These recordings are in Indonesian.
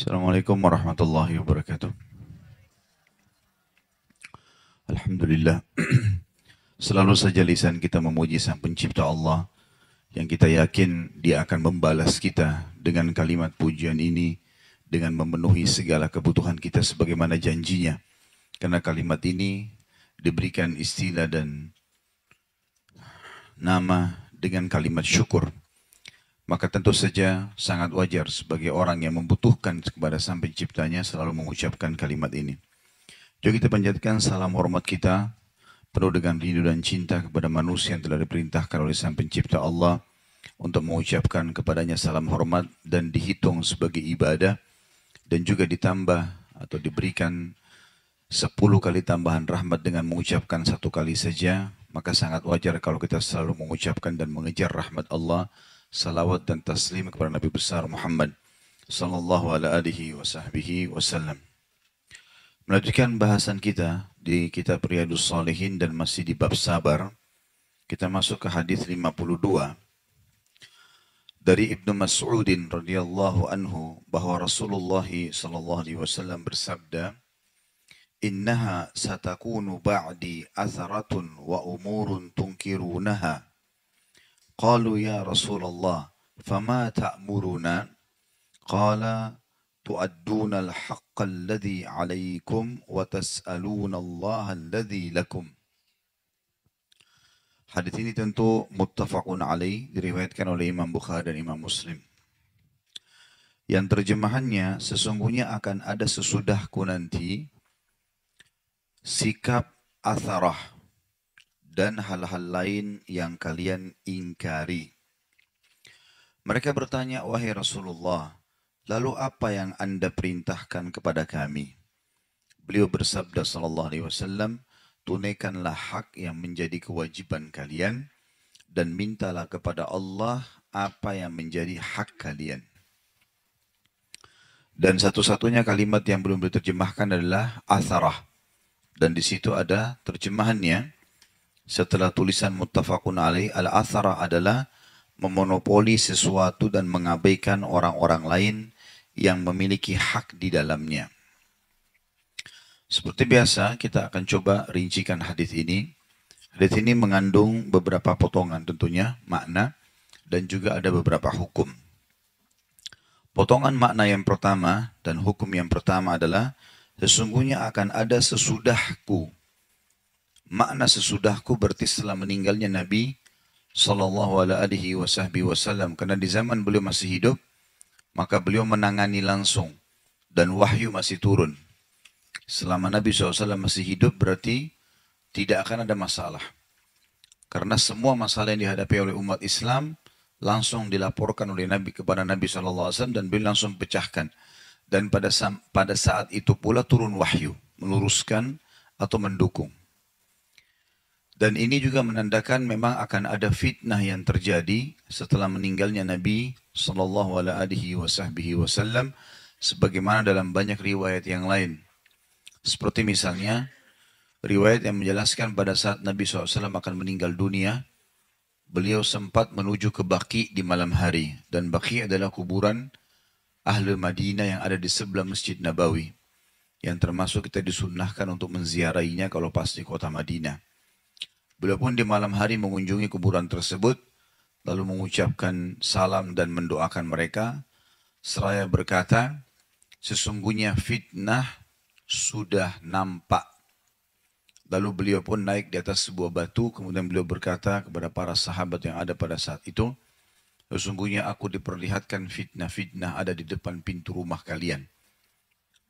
Assalamualaikum warahmatullahi wabarakatuh. Alhamdulillah. Selalu saja lisan kita memuji Sang Pencipta Allah yang kita yakin Dia akan membalas kita dengan kalimat pujian ini dengan memenuhi segala kebutuhan kita sebagaimana janjinya. Karena kalimat ini diberikan istilah dan nama dengan kalimat syukur. Maka tentu saja sangat wajar sebagai orang yang membutuhkan kepada Sang Penciptanya selalu mengucapkan kalimat ini. Jadi kita panjatkan salam hormat kita penuh dengan rindu dan cinta kepada manusia yang telah diperintahkan oleh Sang Pencipta Allah untuk mengucapkan kepadanya salam hormat dan dihitung sebagai ibadah dan juga ditambah atau diberikan 10 kali tambahan rahmat dengan mengucapkan 1 kali saja, maka sangat wajar kalau kita selalu mengucapkan dan mengejar rahmat Allah, salawat dan taslim kepada Nabi besar Muhammad sallallahu alaihi wasallam. Melanjutkan bahasan kita di kitab Riyadhus Shalihin dan masih di bab sabar. Kita masuk ke hadis 52 dari Ibnu Mas'udin radhiyallahu anhu bahwa Rasulullah sallallahu alaihi wasallam bersabda, "Innaha satakunu ba'di atharatun wa umurun tunkirunaha." Qalu ya Rasulullah, fama ta'muruna? Qala tu'adduna al-haqqa alladhi 'alaykum wa tas'aluna Allah alladhi lakum. Hadis ini tentu muttafaqun alaih, diriwayatkan oleh Imam Bukhari dan Imam Muslim. Yang terjemahannya, sesungguhnya akan ada sesudahku nanti sikap atharah dan hal-hal lain yang kalian ingkari. Mereka bertanya, wahai Rasulullah, lalu apa yang Anda perintahkan kepada kami? Beliau bersabda sallallahu alaihi wasallam, tunaikanlah hak yang menjadi kewajiban kalian dan mintalah kepada Allah apa yang menjadi hak kalian. Dan satu-satunya kalimat yang belum diterjemahkan adalah atharah. Dan di situ ada terjemahannya. Setelah tulisan muttafaqun alaih, al-athara adalah memonopoli sesuatu dan mengabaikan orang-orang lain yang memiliki hak di dalamnya. Seperti biasa, kita akan coba rincikan hadis ini. Hadis ini mengandung beberapa potongan tentunya, makna, dan juga ada beberapa hukum. Potongan makna yang pertama dan hukum yang pertama adalah, sesungguhnya akan ada sesudahku. Makna sesudahku berarti setelah meninggalnya Nabi sallallahu alaihi wasallam, karena di zaman beliau masih hidup, maka beliau menangani langsung dan wahyu masih turun. Selama Nabi SAW masih hidup berarti tidak akan ada masalah. Karena semua masalah yang dihadapi oleh umat Islam langsung dilaporkan oleh Nabi kepada Nabi SAW dan beliau langsung pecahkan. Dan pada saat itu pula turun wahyu, meluruskan atau mendukung. Dan ini juga menandakan memang akan ada fitnah yang terjadi setelah meninggalnya Nabi sallallahu alaihi wasallam, sebagaimana dalam banyak riwayat yang lain. Seperti misalnya riwayat yang menjelaskan pada saat Nabi SAW akan meninggal dunia, beliau sempat menuju ke Baqi di malam hari. Dan Baqi adalah kuburan ahli Madinah yang ada di sebelah Masjid Nabawi, yang termasuk kita disunnahkan untuk menziarahinya kalau pas di kota Madinah. Beliau pun di malam hari mengunjungi kuburan tersebut, lalu mengucapkan salam dan mendoakan mereka, seraya berkata, sesungguhnya fitnah sudah nampak. Lalu beliau pun naik di atas sebuah batu, kemudian beliau berkata kepada para sahabat yang ada pada saat itu, sesungguhnya aku diperlihatkan fitnah-fitnah ada di depan pintu rumah kalian.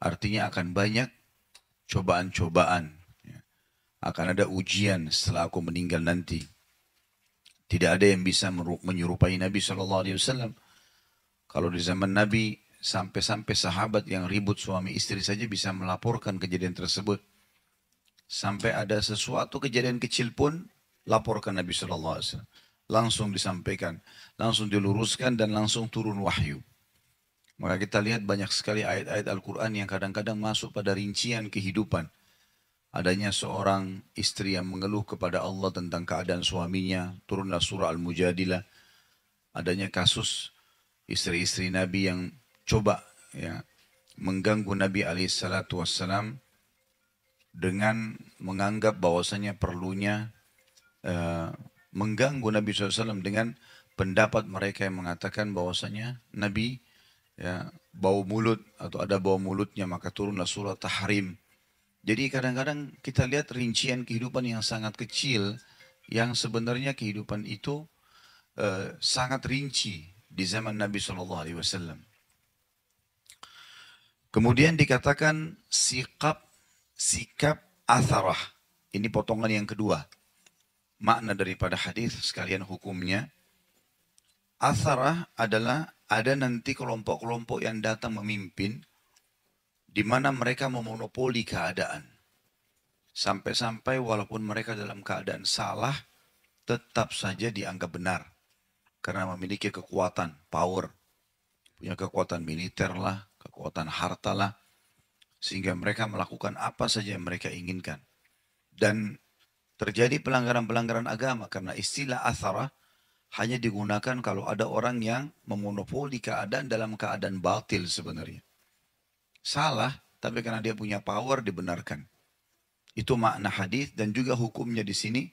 Artinya akan banyak cobaan-cobaan. Akan ada ujian setelah aku meninggal nanti. Tidak ada yang bisa menyerupai Nabi SAW. Kalau di zaman Nabi, sampai-sampai sahabat yang ribut suami istri saja bisa melaporkan kejadian tersebut. Sampai ada sesuatu kejadian kecil pun, laporkan Nabi SAW. Langsung disampaikan, langsung diluruskan dan langsung turun wahyu. Maka kita lihat banyak sekali ayat-ayat Al-Quran yang kadang-kadang masuk pada rincian kehidupan. Adanya seorang istri yang mengeluh kepada Allah tentang keadaan suaminya, turunlah surah Al-Mujadilah. Adanya kasus istri-istri Nabi yang coba mengganggu Nabi SAW dengan menganggap bahwasanya perlunya mengganggu Nabi SAW dengan pendapat mereka yang mengatakan bahwasanya Nabi ya bau mulut atau ada bau mulutnya maka turunlah surah tahrim. Jadi kadang-kadang kita lihat rincian kehidupan yang sangat kecil yang sebenarnya kehidupan itu sangat rinci di zaman Nabi SAW. Kemudian dikatakan sikap atharah. Ini potongan yang kedua. Makna daripada hadis sekalian hukumnya. Atharah adalah ada nanti kelompok-kelompok yang datang memimpin di mana mereka memonopoli keadaan. Sampai-sampai walaupun mereka dalam keadaan salah, tetap saja dianggap benar. Karena memiliki kekuatan, power. Punya kekuatan militer lah, kekuatan harta lah. Sehingga mereka melakukan apa saja yang mereka inginkan. Dan terjadi pelanggaran-pelanggaran agama karena istilah atharah hanya digunakan kalau ada orang yang memonopoli keadaan dalam keadaan batil sebenarnya. Salah, tapi karena dia punya power dibenarkan. Itu makna hadis dan juga hukumnya di sini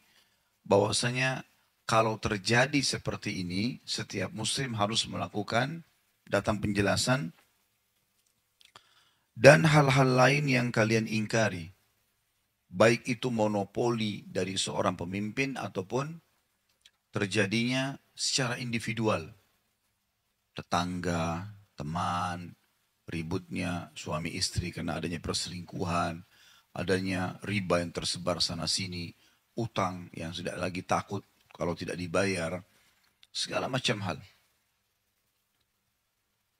bahwasanya kalau terjadi seperti ini, setiap muslim harus melakukan datang penjelasan dan hal-hal lain yang kalian ingkari. Baik itu monopoli dari seorang pemimpin ataupun terjadinya secara individual. Tetangga, teman, ributnya suami istri karena adanya perselingkuhan, adanya riba yang tersebar sana sini, utang yang sudah lagi takut kalau tidak dibayar, segala macam hal.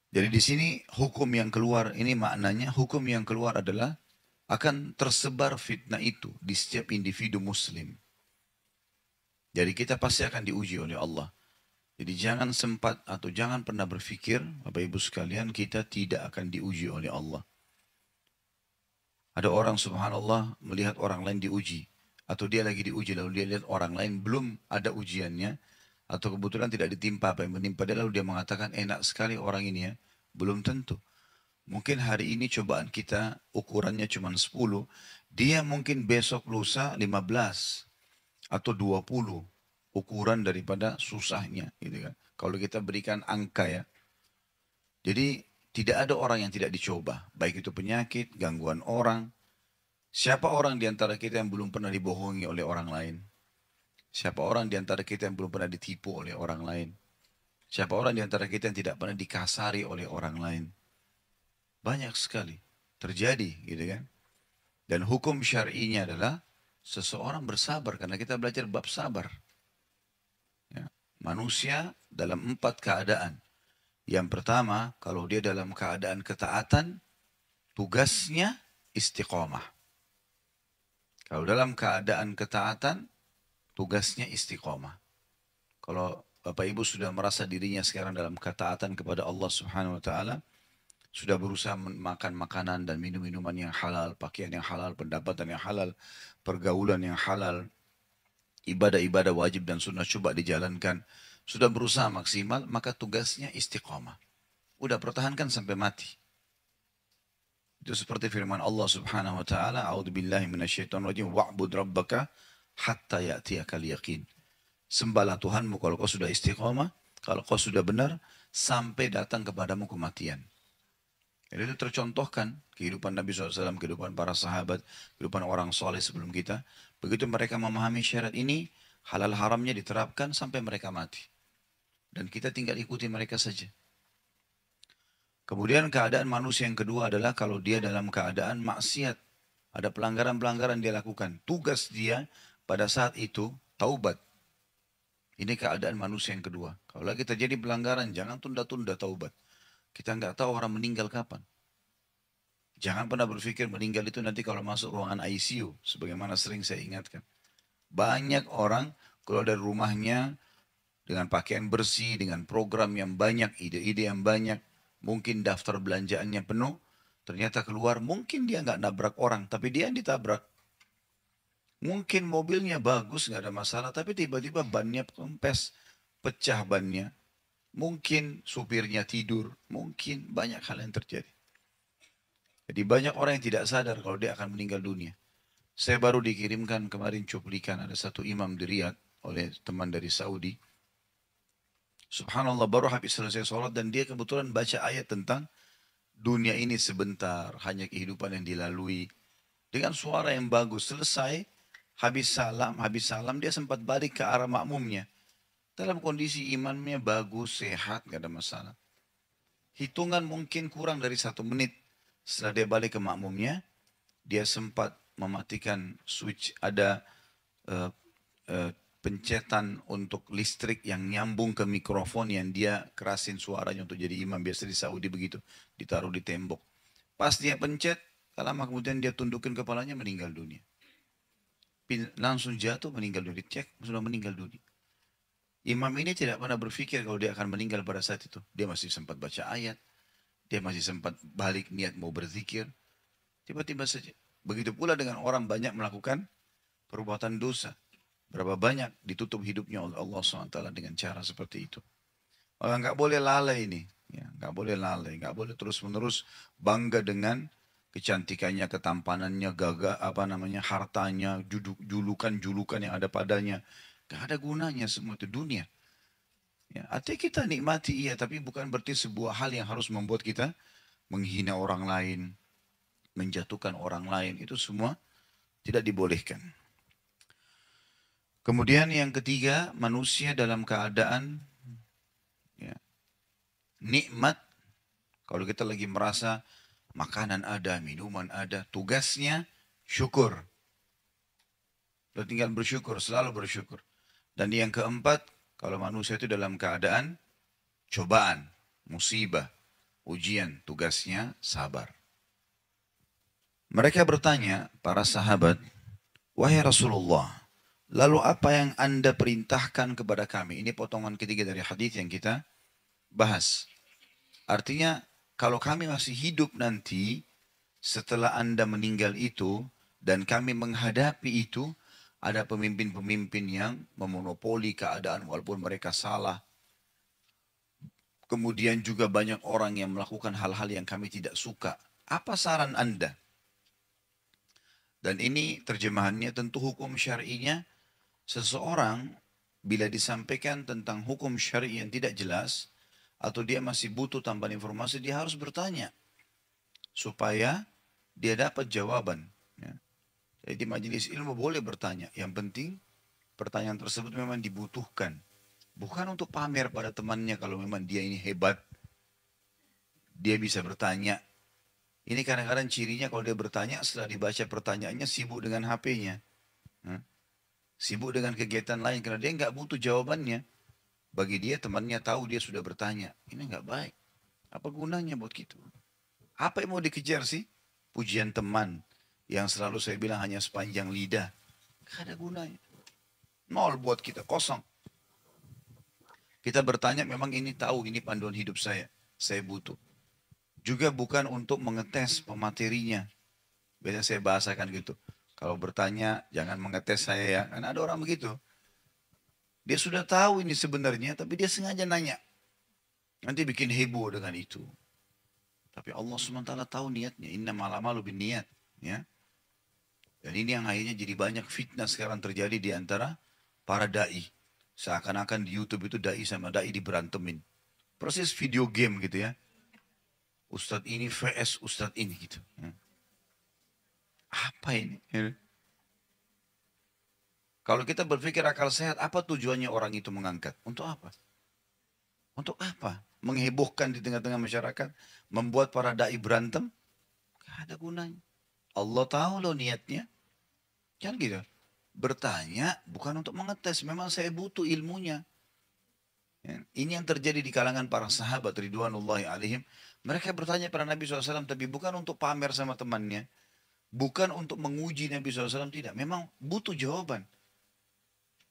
Jadi di sini hukum yang keluar, ini maknanya hukum yang keluar adalah akan tersebar fitnah itu di setiap individu muslim. Jadi kita pasti akan diuji oleh Allah. Jadi jangan sempat atau jangan pernah berpikir, Bapak Ibu sekalian, kita tidak akan diuji oleh Allah. Ada orang subhanallah melihat orang lain diuji. Atau dia lagi diuji lalu dia lihat orang lain belum ada ujiannya. Atau kebetulan tidak ditimpa apa yang menimpa dia lalu dia mengatakan enak sekali orang ini ya. Belum tentu. Mungkin hari ini cobaan kita ukurannya cuma 10. Dia mungkin besok lusa 15 atau 20 ukuran daripada susahnya gitu kan. Kalau kita berikan angka ya. Jadi tidak ada orang yang tidak dicoba, baik itu penyakit, gangguan orang. Siapa orang di antara kita yang belum pernah dibohongi oleh orang lain? Siapa orang di antara kita yang belum pernah ditipu oleh orang lain? Siapa orang di antara kita yang tidak pernah dikasari oleh orang lain? Banyak sekali terjadi gitu kan. Dan hukum syar'inya adalah seseorang bersabar karena kita belajar bab sabar. Ya. Manusia dalam 4 keadaan. Yang pertama, kalau dia dalam keadaan ketaatan, tugasnya istiqomah. Kalau dalam keadaan ketaatan, tugasnya istiqomah. Kalau Bapak Ibu sudah merasa dirinya sekarang dalam ketaatan kepada Allah Subhanahu wa taala, sudah berusaha makan makanan dan minum minuman yang halal, pakaian yang halal, pendapatan yang halal, pergaulan yang halal, ibadah-ibadah wajib dan sunnah coba dijalankan, sudah berusaha maksimal, maka tugasnya istiqomah. Udah pertahankan sampai mati. Itu seperti firman Allah Subhanahu wa taala, "A'udzubillahi minasyaitonirrajim, wa'bud rabbaka hatta ya'tiyakal yaqin." Sembahlah Tuhanmu kalau kau sudah istiqomah, kalau kau sudah benar, sampai datang kepadamu kematian. Jadi itu tercontohkan kehidupan Nabi SAW, kehidupan para sahabat, kehidupan orang soleh sebelum kita. Begitu mereka memahami syarat ini, halal haramnya diterapkan sampai mereka mati. Dan kita tinggal ikuti mereka saja. Kemudian keadaan manusia yang kedua adalah kalau dia dalam keadaan maksiat. Ada pelanggaran-pelanggaran dia lakukan. Tugas dia pada saat itu taubat. Ini keadaan manusia yang kedua. Kalau lagi terjadi pelanggaran, jangan tunda-tunda taubat. Kita nggak tahu orang meninggal kapan. Jangan pernah berpikir meninggal itu nanti kalau masuk ruangan ICU. Sebagaimana sering saya ingatkan. Banyak orang keluar dari rumahnya dengan pakaian bersih, dengan program yang banyak, ide-ide yang banyak. Mungkin daftar belanjaannya penuh. Ternyata keluar, mungkin dia nggak nabrak orang, tapi dia yang ditabrak. Mungkin mobilnya bagus, nggak ada masalah, tapi tiba-tiba bannya kempes, pecah bannya. Mungkin supirnya tidur, mungkin banyak hal yang terjadi. Jadi banyak orang yang tidak sadar kalau dia akan meninggal dunia. Saya baru dikirimkan kemarin cuplikan ada satu imam di Riyadh oleh teman dari Saudi. Subhanallah baru habis selesai sholat dan dia kebetulan baca ayat tentang dunia ini sebentar, hanya kehidupan yang dilalui. Dengan suara yang bagus, selesai, habis salam dia sempat balik ke arah makmumnya. Dalam kondisi imannya bagus, sehat, gak ada masalah. Hitungan mungkin kurang dari 1 menit. Setelah dia balik ke makmumnya, dia sempat mematikan switch. Ada eh, pencetan untuk listrik yang nyambung ke mikrofon yang dia kerasin suaranya untuk jadi imam. Biasa di Saudi begitu, ditaruh di tembok. Pas dia pencet, lama kemudian dia tundukin kepalanya meninggal dunia. Langsung jatuh meninggal dunia. Cek, sudah meninggal dunia. Imam ini tidak pernah berpikir kalau dia akan meninggal pada saat itu. Dia masih sempat baca ayat. Dia masih sempat balik niat mau berzikir. Tiba-tiba saja. Begitu pula dengan orang banyak melakukan perbuatan dosa. Berapa banyak ditutup hidupnya oleh Allah SWT dengan cara seperti itu. Orang nggak boleh lalai ini. Ya, nggak boleh lalai. Nggak boleh terus-menerus bangga dengan kecantikannya, ketampanannya, gagah, apa namanya, hartanya, julukan-julukan yang ada padanya. Gak ada gunanya semua itu dunia. Ya, artinya kita nikmati iya, tapi bukan berarti sebuah hal yang harus membuat kita menghina orang lain, menjatuhkan orang lain. Itu semua tidak dibolehkan. Kemudian yang ketiga, manusia dalam keadaan ya, nikmat. Kalau kita lagi merasa makanan ada, minuman ada, tugasnya syukur. Kita tinggal bersyukur, selalu bersyukur. Dan yang keempat, kalau manusia itu dalam keadaan cobaan, musibah, ujian, tugasnya sabar. Mereka bertanya, para sahabat, wahai Rasulullah, lalu apa yang anda perintahkan kepada kami? Ini potongan ketiga dari hadis yang kita bahas. Artinya, kalau kami masih hidup nanti, setelah anda meninggal itu, dan kami menghadapi itu, ada pemimpin-pemimpin yang memonopoli keadaan walaupun mereka salah. Kemudian juga banyak orang yang melakukan hal-hal yang kami tidak suka. Apa saran anda? Dan ini terjemahannya tentu hukum syar'inya. Seseorang bila disampaikan tentang hukum syar'i yang tidak jelas, atau dia masih butuh tambahan informasi, dia harus bertanya. Supaya dia dapat jawaban. Ya. Jadi di majelis ilmu boleh bertanya. Yang penting pertanyaan tersebut memang dibutuhkan. Bukan untuk pamer pada temannya kalau memang dia ini hebat. Dia bisa bertanya. Ini kadang-kadang cirinya kalau dia bertanya setelah dibaca pertanyaannya sibuk dengan HP-nya. Sibuk dengan kegiatan lain karena dia nggak butuh jawabannya. Bagi dia temannya tahu dia sudah bertanya. Ini nggak baik. Apa gunanya buat gitu? Apa yang mau dikejar sih? Pujian teman yang selalu saya bilang hanya sepanjang lidah. Gak ada gunanya. Nol buat kita, kosong. Kita bertanya memang ini tahu, ini panduan hidup saya. Saya butuh. Juga bukan untuk mengetes pematerinya. Biasa saya bahasakan gitu. Kalau bertanya, jangan mengetes saya ya. Karena ada orang begitu. Dia sudah tahu ini sebenarnya, tapi dia sengaja nanya. Nanti bikin heboh dengan itu. Tapi Allah SWT tahu niatnya. Inna malamalu bin niat. Ya. Dan ini yang akhirnya jadi banyak fitnah sekarang terjadi di antara para da'i. Seakan-akan di YouTube itu da'i sama da'i diberantemin. Proses video game gitu ya. Ustadz ini vs Ustadz ini gitu. Ya. Apa ini? Ya. Kalau kita berpikir akal sehat, apa tujuannya orang itu mengangkat? Untuk apa? Untuk apa? Menghebohkan di tengah-tengah masyarakat? Membuat para da'i berantem? Gak ada gunanya. Allah tahu loh niatnya. Kan gitu. Bertanya bukan untuk mengetes. Memang saya butuh ilmunya. Ya. Ini yang terjadi di kalangan para sahabat ridwanullahi alaihim. Mereka bertanya pada Nabi SAW tapi bukan untuk pamer sama temannya. Bukan untuk menguji Nabi SAW. Tidak. Memang butuh jawaban.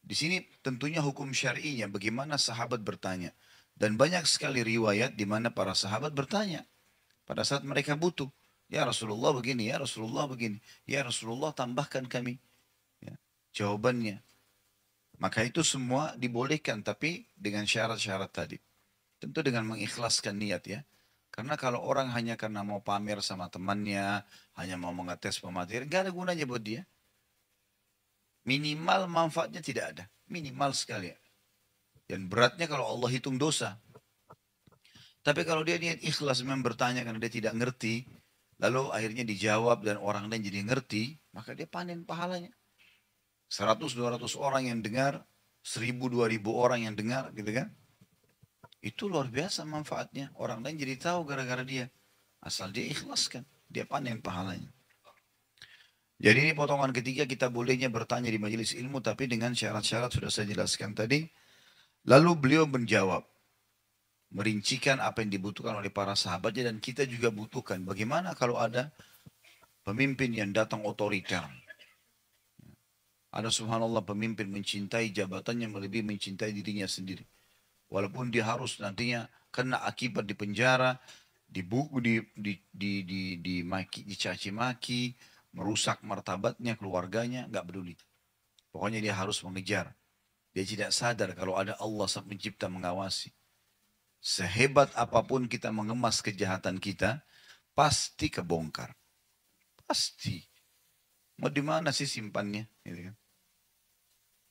Di sini tentunya hukum syar'inya bagaimana sahabat bertanya. Dan banyak sekali riwayat di mana para sahabat bertanya pada saat mereka butuh. Ya Rasulullah begini, ya Rasulullah begini. Ya Rasulullah tambahkan kami. Ya, jawabannya. Maka itu semua dibolehkan tapi dengan syarat-syarat tadi. Tentu dengan mengikhlaskan niat ya. Karena kalau orang hanya karena mau pamer sama temannya, hanya mau mengetes pemateri, nggak ada gunanya buat dia. Minimal manfaatnya tidak ada. Minimal sekali. Dan beratnya kalau Allah hitung dosa. Tapi kalau dia niat ikhlas memang bertanya karena dia tidak ngerti, lalu akhirnya dijawab dan orang lain jadi ngerti, maka dia panen pahalanya. 100-200 orang yang dengar, 1000-2000 orang yang dengar gitu kan. Itu luar biasa manfaatnya. Orang lain jadi tahu gara-gara dia. Asal dia ikhlaskan, dia panen pahalanya. Jadi ini potongan ketiga kita bolehnya bertanya di majelis ilmu tapi dengan syarat-syarat sudah saya jelaskan tadi. Lalu beliau menjawab, merincikan apa yang dibutuhkan oleh para sahabatnya dan kita juga butuhkan. Bagaimana kalau ada pemimpin yang datang otoriter? Ada subhanallah pemimpin mencintai jabatannya melebihi mencintai dirinya sendiri. Walaupun dia harus nantinya kena akibat di penjara, dibuku, dicaci maki, merusak martabatnya, keluarganya, nggak peduli. Pokoknya dia harus mengejar. Dia tidak sadar kalau ada Allah sang pencipta mengawasi. Sehebat apapun kita mengemas kejahatan kita, pasti kebongkar. Pasti. Mau di mana sih simpannya? Gitu kan.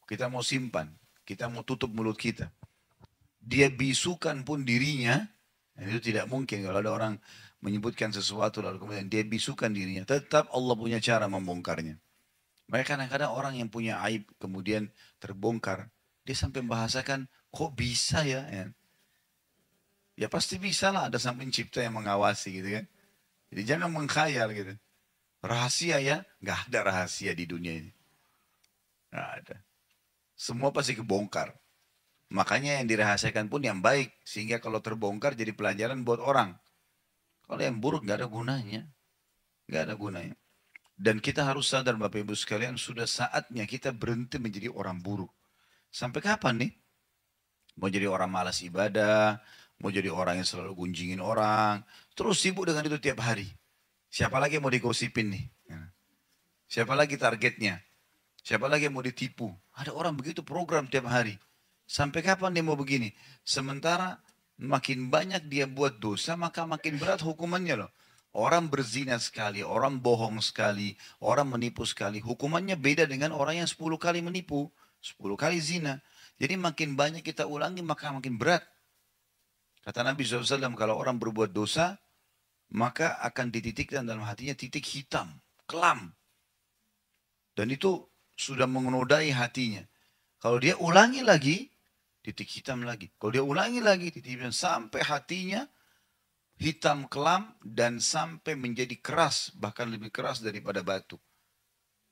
Kita mau simpan, kita mau tutup mulut kita. Dia bisukan pun dirinya, itu tidak mungkin kalau ada orang menyebutkan sesuatu lalu kemudian dia bisukan dirinya. Tetap Allah punya cara membongkarnya. Mereka kadang-kadang orang yang punya aib kemudian terbongkar, dia sampai membahasakan, kok bisa ya? Ya pasti bisa lah ada sang pencipta yang mengawasi gitu kan. Jadi jangan mengkhayal gitu. Rahasia ya, nggak ada rahasia di dunia ini. Nggak ada. Semua pasti kebongkar. Makanya yang dirahasiakan pun yang baik. Sehingga kalau terbongkar jadi pelajaran buat orang. Kalau yang buruk nggak ada gunanya. Nggak ada gunanya. Dan kita harus sadar Bapak Ibu sekalian sudah saatnya kita berhenti menjadi orang buruk. Sampai kapan nih? Mau jadi orang malas ibadah, mau jadi orang yang selalu gunjingin orang, terus sibuk dengan itu tiap hari. Siapa lagi yang mau digosipin nih? Siapa lagi targetnya? Siapa lagi yang mau ditipu? Ada orang begitu program tiap hari. Sampai kapan dia mau begini? Sementara makin banyak dia buat dosa, maka makin berat hukumannya loh. Orang berzina sekali, orang bohong sekali, orang menipu sekali. Hukumannya beda dengan orang yang 10 kali menipu, 10 kali zina. Jadi makin banyak kita ulangi, maka makin berat. Kata Nabi SAW, kalau orang berbuat dosa, maka akan dititikkan dalam hatinya titik hitam, kelam. Dan itu sudah mengenodai hatinya. Kalau dia ulangi lagi, titik hitam lagi. Kalau dia ulangi lagi, titik hitam sampai hatinya hitam kelam dan sampai menjadi keras, bahkan lebih keras daripada batu.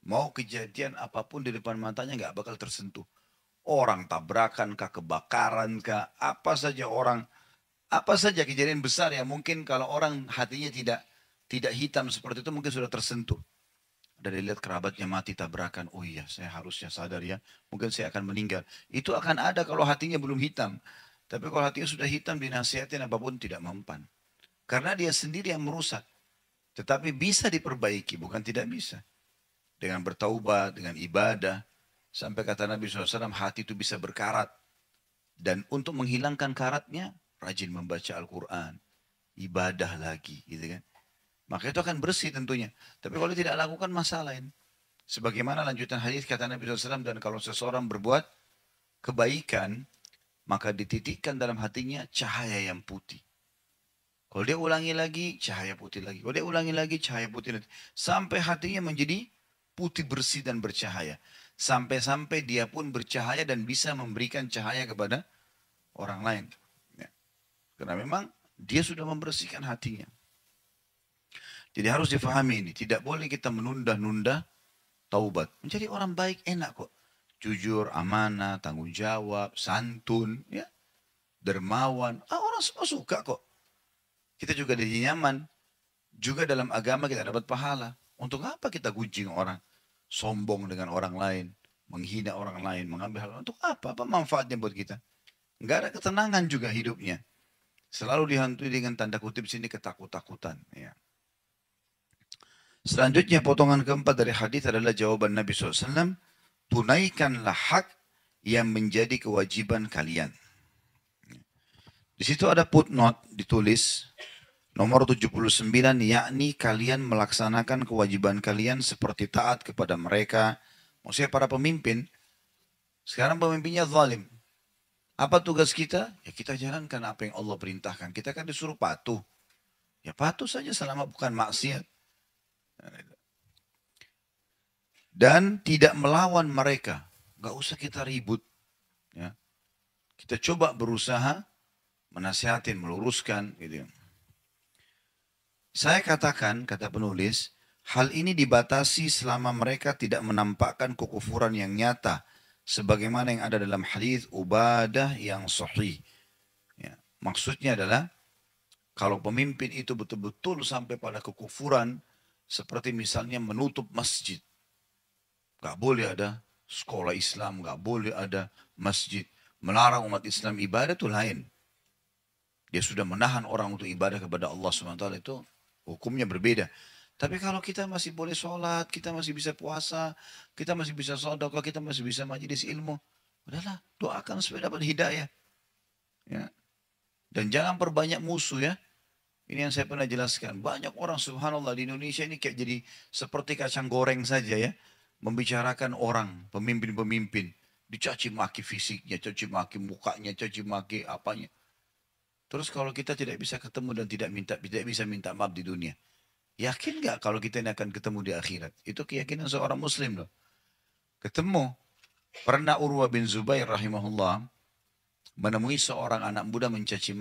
Mau kejadian apapun di depan matanya nggak bakal tersentuh. Orang tabrakan kah, kebakaran kah, apa saja kejadian besar yang mungkin kalau orang hatinya tidak hitam seperti itu mungkin sudah tersentuh. Dari lihat kerabatnya mati tabrakan, oh iya saya harusnya sadar ya, mungkin saya akan meninggal. Itu akan ada kalau hatinya belum hitam. Tapi kalau hatinya sudah hitam dinasihatin apapun tidak mempan. Karena dia sendiri yang merusak. Tetapi bisa diperbaiki, bukan tidak bisa. Dengan bertaubat, dengan ibadah. Sampai kata Nabi SAW, hati itu bisa berkarat. Dan untuk menghilangkan karatnya, rajin membaca Al-Quran. Ibadah lagi, gitu kan. Maka itu akan bersih tentunya. Tapi kalau tidak lakukan masalah ini. Sebagaimana lanjutan hadis kata Nabi SAW, dan kalau seseorang berbuat kebaikan, maka dititikkan dalam hatinya cahaya yang putih. Kalau dia ulangi lagi, cahaya putih lagi. Kalau dia ulangi lagi, cahaya putih lagi. Sampai hatinya menjadi putih bersih dan bercahaya. Sampai-sampai dia pun bercahaya dan bisa memberikan cahaya kepada orang lain. Ya. Karena memang dia sudah membersihkan hatinya. Jadi harus difahami ini. Tidak boleh kita menunda-nunda taubat. Menjadi orang baik enak kok. Jujur, amanah, tanggung jawab, santun, ya, dermawan. Orang semua suka kok. Kita juga jadi nyaman. Juga dalam agama kita dapat pahala. Untuk apa kita gunjing orang? Sombong dengan orang lain. Menghina orang lain. Mengambil hal. Untuk apa? Apa manfaatnya buat kita? Nggak ada ketenangan juga hidupnya. Selalu dihantui dengan tanda kutip sini ketakut-takutan. Ya. Selanjutnya potongan keempat dari hadis adalah jawaban Nabi SAW. Tunaikanlah hak yang menjadi kewajiban kalian. Di situ ada footnote ditulis. Nomor 79, yakni kalian melaksanakan kewajiban kalian seperti taat kepada mereka. Maksudnya para pemimpin, sekarang pemimpinnya zalim. Apa tugas kita? Ya kita jalankan apa yang Allah perintahkan. Kita kan disuruh patuh. Ya patuh saja selama bukan maksiat. Dan tidak melawan mereka. Gak usah kita ribut. Ya. Kita coba berusaha menasihatin, meluruskan. Gitu. Saya katakan, kata penulis, hal ini dibatasi selama mereka tidak menampakkan kekufuran yang nyata. Sebagaimana yang ada dalam hadis Ubadah yang sahih. Ya. Maksudnya adalah, kalau pemimpin itu betul-betul sampai pada kekufuran, seperti misalnya menutup masjid. Gak boleh ada sekolah Islam, gak boleh ada masjid. Melarang umat Islam ibadah itu lain. Dia sudah menahan orang untuk ibadah kepada Allah SWT, itu hukumnya berbeda. Tapi kalau kita masih boleh sholat, kita masih bisa puasa, kita masih bisa sedekah, kita masih bisa majelis ilmu, udahlah, doakan supaya dapat hidayah. Ya. Dan jangan perbanyak musuh ya. Ini yang saya pernah jelaskan. Banyak orang subhanallah di Indonesia ini kayak jadi seperti kacang goreng saja ya. Membicarakan orang, pemimpin-pemimpin. Dicaci maki fisiknya, caci maki mukanya, caci maki apanya. Terus kalau kita tidak bisa ketemu dan tidak bisa minta maaf di dunia. Yakin nggak kalau kita ini akan ketemu di akhirat? Itu keyakinan seorang muslim loh. Ketemu. Pernah Urwa bin Zubair rahimahullah menemui seorang anak muda mencaci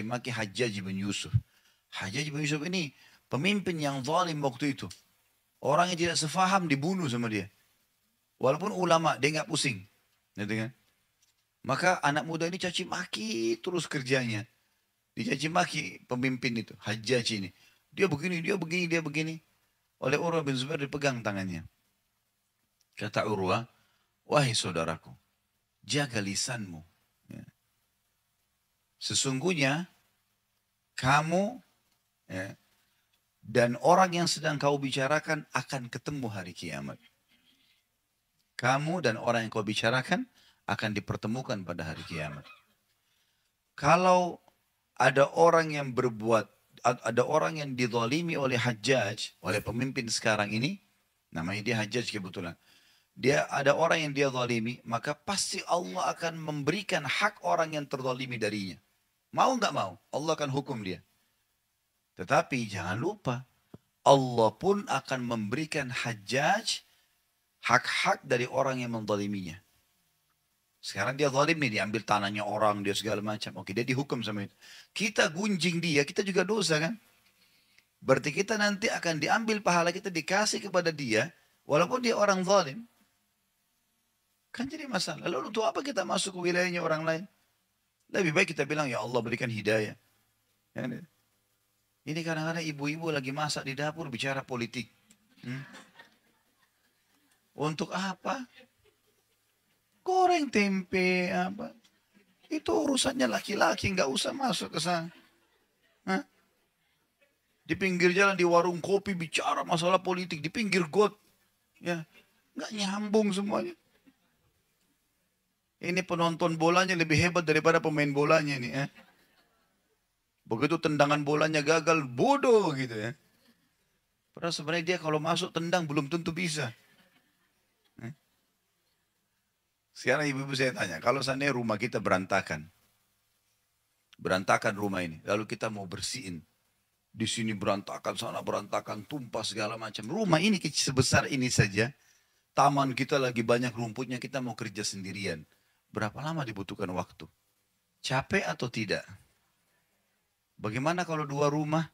maki Hajjaj bin Yusuf. Hajjaj bin Yusuf ini pemimpin yang zalim waktu itu. Orang yang tidak sefaham dibunuh sama dia. Walaupun ulama, dia nggak pusing. Gitu kan? Maka anak muda ini caci maki terus kerjanya. Dicaci maki pemimpin itu, Hajjaj ini. Dia begini, dia begini, dia begini. Oleh Urwa bin Zubair dipegang tangannya. Kata Urwa, wahai saudaraku, jaga lisanmu. Ya. Sesungguhnya kamu ya, dan orang yang sedang kau bicarakan akan ketemu hari kiamat. Kamu dan orang yang kau bicarakan akan dipertemukan pada hari kiamat. Kalau ada orang yang ada orang yang dizalimi oleh Hajjaj, oleh pemimpin sekarang ini, namanya dia Hajjaj kebetulan. Dia ada orang yang dia zalimi, maka pasti Allah akan memberikan hak orang yang terzalimi darinya. Mau nggak mau, Allah akan hukum dia. Tetapi jangan lupa, Allah pun akan memberikan Hajjaj hak-hak dari orang yang menzaliminya. Sekarang dia zalim nih, diambil tanahnya orang, dia segala macam. Oke, dia dihukum sama itu. Kita gunjing dia, kita juga dosa kan? Berarti kita nanti akan diambil pahala kita, dikasih kepada dia, walaupun dia orang zalim. Kan jadi masalah. Lalu untuk apa kita masuk ke wilayahnya orang lain? Lebih baik kita bilang, ya Allah berikan hidayah. Ya, ini kadang-kadang ibu-ibu lagi masak di dapur bicara politik. Untuk apa? Goreng tempe apa? Itu urusannya laki-laki, nggak usah masuk ke sana. Hah? Di pinggir jalan di warung kopi bicara masalah politik di pinggir got, ya nggak nyambung semuanya. Ini penonton bolanya lebih hebat daripada pemain bolanya ini. Begitu tendangan bolanya gagal, bodoh gitu ya. Padahal sebenarnya dia kalau masuk tendang belum tentu bisa. Sekarang ibu-ibu saya tanya, kalau seandainya rumah kita berantakan, berantakan rumah ini, lalu kita mau bersihin, di sini berantakan, sana berantakan, tumpah segala macam. Rumah ini sebesar ini saja, taman kita lagi banyak rumputnya, kita mau kerja sendirian. Berapa lama dibutuhkan waktu? Capek atau tidak? Bagaimana kalau 2 rumah?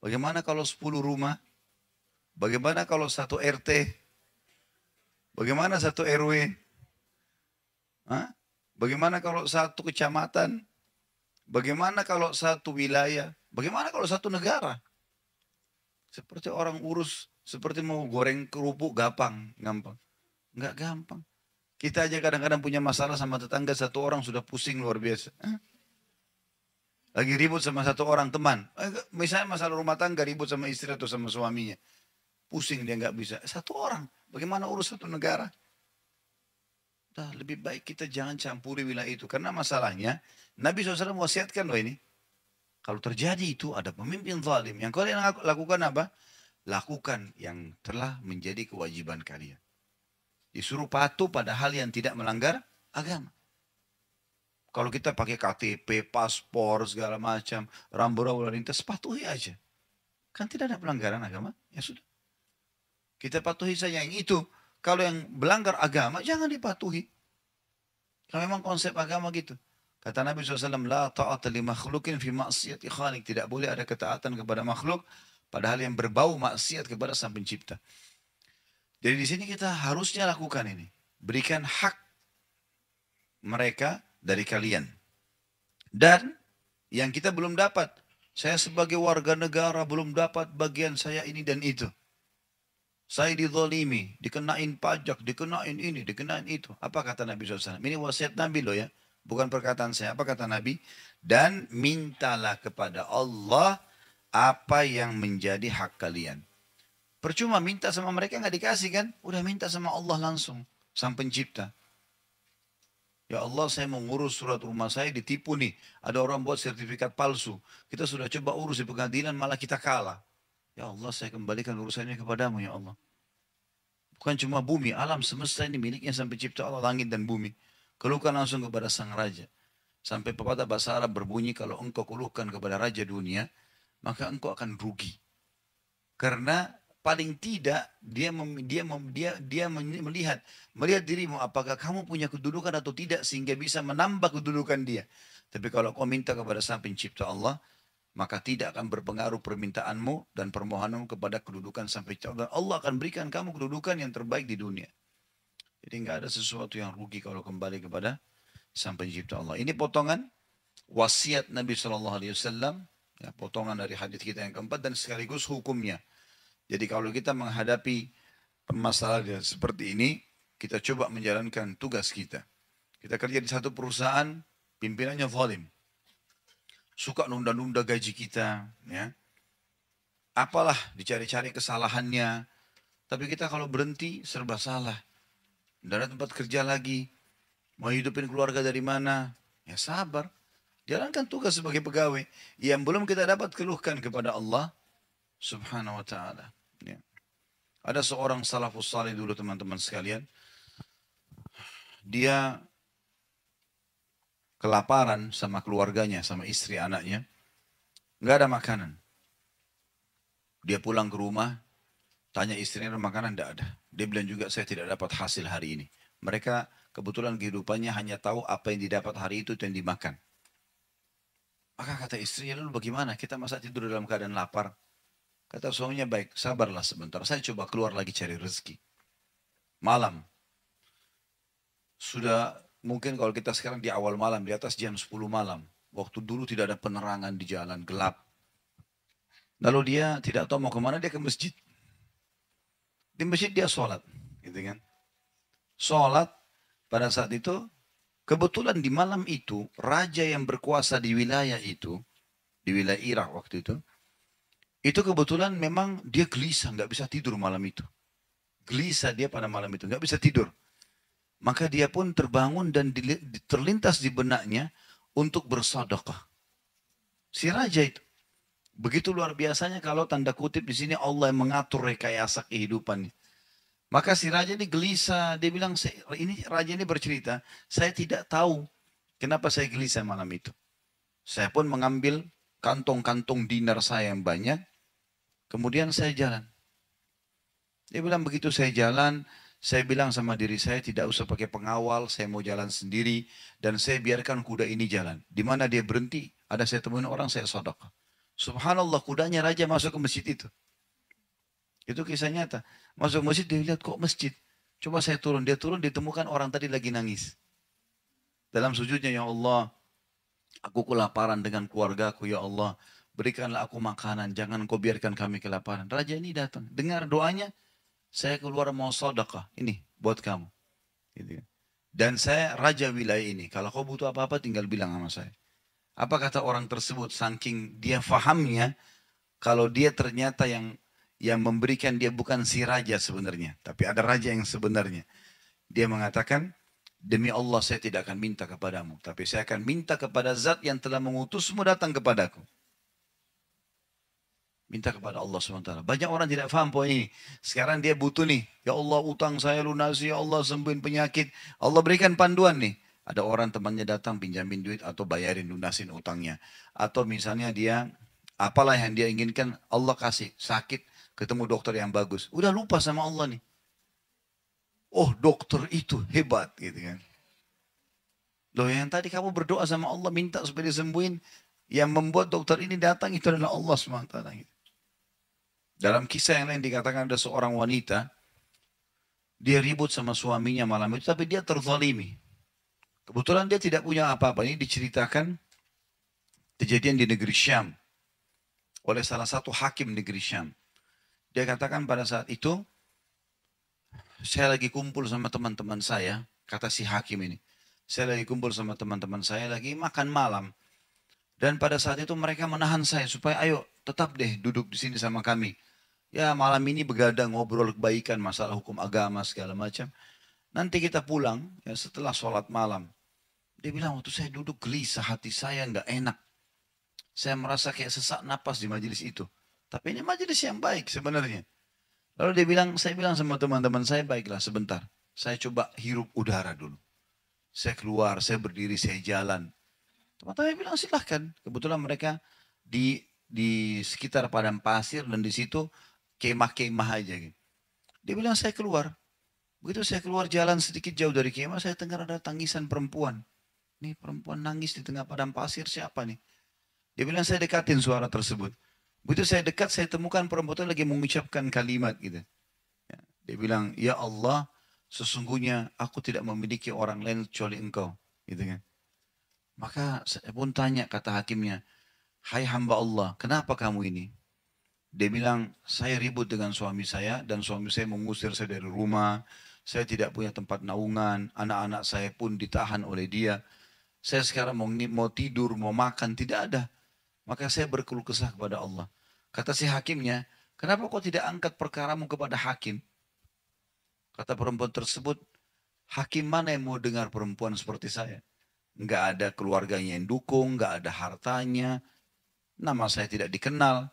Bagaimana kalau 10 rumah? Bagaimana kalau 1 RT? Bagaimana 1 RW? Hah? Bagaimana kalau 1 kecamatan? Bagaimana kalau 1 wilayah? Bagaimana kalau 1 negara? Seperti orang urus, seperti mau goreng kerupuk gampang. Enggak gampang. Kita aja kadang-kadang punya masalah sama tetangga, 1 orang sudah pusing luar biasa. Lagi ribut sama 1 orang teman. Misalnya masalah rumah tangga, ribut sama istri atau sama suaminya. Pusing dia nggak bisa. 1 orang. Bagaimana urus 1 negara? Lebih baik kita jangan campuri wilayah itu. Karena masalahnya, Nabi SAW wasiatkan loh ini. Kalau terjadi itu ada pemimpin zalim, yang kalian lakukan apa? Lakukan yang telah menjadi kewajiban kalian. Disuruh patuh pada hal yang tidak melanggar agama. Kalau kita pakai KTP, paspor, segala macam, rambu-rambu lalu lintas, patuhi aja. Kan tidak ada pelanggaran agama, ya sudah. Kita patuhi saja yang itu. Kalau yang melanggar agama, jangan dipatuhi. Kalau memang konsep agama gitu. Kata Nabi SAW, La ta'ata li makhlukin fi maksiati khalik. Tidak boleh ada ketaatan kepada makhluk, padahal yang berbau maksiat kepada sang pencipta. Jadi di sini kita harusnya lakukan ini. Berikan hak mereka dari kalian. Dan yang kita belum dapat. Saya sebagai warga negara belum dapat bagian saya ini dan itu. Saya dizalimi, dikenain pajak, dikenain ini, dikenain itu. Apa kata Nabi SAW? Ini wasiat Nabi loh ya. Bukan perkataan saya. Apa kata Nabi? Dan mintalah kepada Allah apa yang menjadi hak kalian. Percuma minta sama mereka nggak dikasih kan? Udah minta sama Allah langsung. Sang pencipta. Ya Allah, saya mau ngurus surat rumah saya ditipu nih. Ada orang buat sertifikat palsu. Kita sudah coba urus di pengadilan malah kita kalah. Ya Allah, saya kembalikan urusannya kepadamu ya Allah. Bukan cuma bumi, alam semesta ini miliknya sang pencipta Allah, langit dan bumi. Keluhkan langsung kepada sang raja. Sampai pepatah bahasa Arab berbunyi, kalau engkau keluhkan kepada raja dunia, maka engkau akan rugi. Karena paling tidak dia melihat dirimu apakah kamu punya kedudukan atau tidak sehingga bisa menambah kedudukan dia. Tapi kalau kau minta kepada sang pencipta Allah, maka tidak akan berpengaruh permintaanmu dan permohonanmu kepada kedudukan sang pencipta Allah. Allah akan berikan kamu kedudukan yang terbaik di dunia. Jadi nggak ada sesuatu yang rugi kalau kembali kepada sang pencipta Allah. Ini potongan wasiat Nabi Shallallahu Alaihi Wasallam, ya, potongan dari hadis kita yang keempat dan sekaligus hukumnya. Jadi kalau kita menghadapi permasalahan seperti ini, kita coba menjalankan tugas kita. Kita kerja di satu perusahaan, pimpinannya zalim. Suka nunda-nunda gaji kita, ya. Apalah dicari-cari kesalahannya. Tapi kita kalau berhenti serba salah. Tidak ada tempat kerja lagi. Mau hidupin keluarga dari mana? Ya sabar. Jalankan tugas sebagai pegawai. Yang belum kita dapat keluhkan kepada Allah subhanahu wa ta'ala. Ya. Ada seorang salafus salih dulu teman-teman sekalian. Dia kelaparan sama keluarganya, sama istri anaknya. Nggak ada makanan. Dia pulang ke rumah, tanya istrinya ada makanan, tidak ada. Dia bilang juga saya tidak dapat hasil hari ini. Mereka kebetulan kehidupannya hanya tahu apa yang didapat hari itu yang dimakan. Maka kata istrinya, lalu bagaimana? Kita masa tidur dalam keadaan lapar? Kata suaminya, baik, sabarlah sebentar. Saya coba keluar lagi cari rezeki. Malam. Sudah mungkin kalau kita sekarang di awal malam, di atas jam 10 malam. Waktu dulu tidak ada penerangan di jalan, gelap. Lalu dia tidak tahu mau kemana, dia ke masjid. Di masjid dia sholat. Gitu kan. Sholat pada saat itu, kebetulan di malam itu, raja yang berkuasa di wilayah itu, di wilayah Irak waktu itu kebetulan memang dia gelisah, nggak bisa tidur malam itu. Gelisah dia pada malam itu, nggak bisa tidur. Maka dia pun terbangun dan terlintas di benaknya untuk bersedekah. Si raja itu. Begitu luar biasanya kalau tanda kutip di sini Allah yang mengatur rekayasa kehidupannya. Maka si raja ini gelisah. Dia bilang, ini raja ini bercerita, saya tidak tahu kenapa saya gelisah malam itu. Saya pun mengambil kantong-kantong dinar saya yang banyak. Kemudian saya jalan. Dia bilang begitu saya jalan, saya bilang sama diri saya tidak usah pakai pengawal, saya mau jalan sendiri. Dan saya biarkan kuda ini jalan. Di mana dia berhenti, ada saya temuin orang, saya sedekah. Subhanallah, kudanya raja masuk ke masjid itu. Itu kisah nyata. Masuk masjid, dia lihat kok masjid. Coba saya turun, dia turun, ditemukan orang tadi lagi nangis. Dalam sujudnya, ya Allah, aku kelaparan dengan keluargaku, ya Allah. Berikanlah aku makanan, jangan kau biarkan kami kelaparan. Raja ini datang, dengar doanya, saya keluar mau sedekah. Ini buat kamu. Gitu. Dan saya raja wilayah ini. Kalau kau butuh apa-apa tinggal bilang sama saya. Apa kata orang tersebut? Saking dia fahamnya, kalau dia ternyata yang memberikan dia bukan si raja sebenarnya. Tapi ada raja yang sebenarnya. Dia mengatakan, demi Allah saya tidak akan minta kepadamu. Tapi saya akan minta kepada zat yang telah mengutusmu datang kepadaku. Minta kepada Allah SWT. Banyak orang tidak paham poin ini. Sekarang dia butuh nih. Ya Allah utang saya lunasi. Ya Allah sembuhin penyakit. Allah berikan panduan nih. Ada orang temannya datang pinjamin duit atau bayarin lunasin utangnya. Atau misalnya dia apalah yang dia inginkan Allah kasih. Sakit ketemu dokter yang bagus. Udah lupa sama Allah nih. Oh dokter itu hebat gitu kan. Loh yang tadi kamu berdoa sama Allah minta supaya disembuhin. Yang membuat dokter ini datang itu adalah Allah SWT. Dalam kisah yang lain dikatakan ada seorang wanita. Dia ribut sama suaminya malam itu tapi dia terzalimi. Kebetulan dia tidak punya apa-apa. Ini diceritakan kejadian di negeri Syam. Oleh salah satu hakim negeri Syam. Dia katakan pada saat itu. Saya lagi kumpul sama teman-teman saya. Kata si hakim ini. Saya lagi kumpul sama teman-teman saya lagi makan malam. Dan pada saat itu mereka menahan saya supaya ayo tetap deh duduk di sini sama kami. Ya malam ini begadang ngobrol kebaikan masalah hukum agama segala macam. Nanti kita pulang ya setelah sholat malam. Dia bilang waktu saya duduk gelisah hati saya nggak enak. Saya merasa kayak sesak napas di majelis itu. Tapi ini majelis yang baik sebenarnya. Lalu saya bilang sama teman-teman saya baiklah sebentar. Saya coba hirup udara dulu. Saya keluar, saya berdiri, saya jalan. Teman-teman bilang silahkan. Kebetulan mereka di sekitar padang pasir dan di situ kemah-kemah aja. Gitu. Dia bilang saya keluar. Begitu saya keluar jalan sedikit jauh dari kemah, saya dengar ada tangisan perempuan. Nih perempuan nangis di tengah padang pasir siapa nih? Dia bilang saya dekatin suara tersebut. Begitu saya dekat, saya temukan perempuan itu lagi mengucapkan kalimat gitu. Ya, dia bilang, ya Allah, sesungguhnya aku tidak memiliki orang lain kecuali engkau. Gitu kan. Maka saya pun tanya kata hakimnya, hai hamba Allah, kenapa kamu ini? Dia bilang, saya ribut dengan suami saya dan suami saya mengusir saya dari rumah. Saya tidak punya tempat naungan, anak-anak saya pun ditahan oleh dia. Saya sekarang mau tidur, mau makan, tidak ada. Maka saya berkeluh kesah kepada Allah. Kata si hakimnya, kenapa kau tidak angkat perkaramu kepada hakim? Kata perempuan tersebut, hakim mana yang mau dengar perempuan seperti saya? Enggak ada keluarganya yang dukung, enggak ada hartanya. Nama saya tidak dikenal.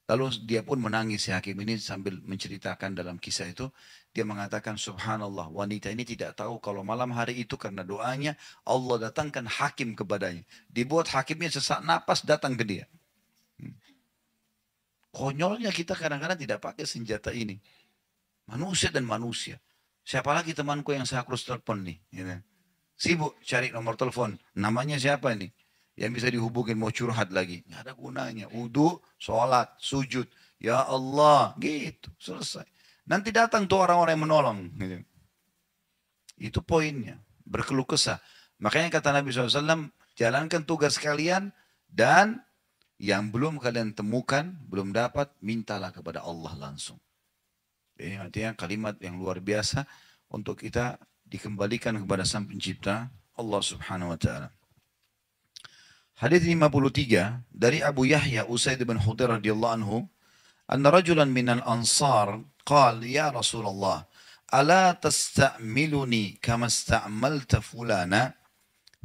Lalu dia pun menangis si hakim ini sambil menceritakan dalam kisah itu. Dia mengatakan subhanallah wanita ini tidak tahu kalau malam hari itu karena doanya Allah datangkan hakim kepadanya. Dibuat hakimnya sesak napas datang ke dia. Konyolnya kita kadang-kadang tidak pakai senjata ini. Manusia dan manusia. Siapa lagi temanku yang saya harus telepon nih. Gitu. Sibuk cari nomor telepon. Namanya siapa nih? Yang bisa dihubungin mau curhat lagi. Nggak ada gunanya. Udu, sholat, sujud. Ya Allah. Gitu. Selesai. Nanti datang tuh orang-orang yang menolong. Gitu. Itu poinnya. Berkeluh kesah. Makanya kata Nabi SAW. Jalankan tugas kalian. Dan yang belum kalian temukan. Belum dapat. Mintalah kepada Allah langsung. Ini artinya kalimat yang luar biasa. Untuk kita dikembalikan kepada Sang Pencipta. Allah Subhanahu Wa Ta'ala. Hadis 53 dari Abu Yahya Usaid bin Hudair radhiyallahu anhu, anna rajulan minal ansar qala ya Rasulullah, ala tasta'miluni kama ista'malta fulana?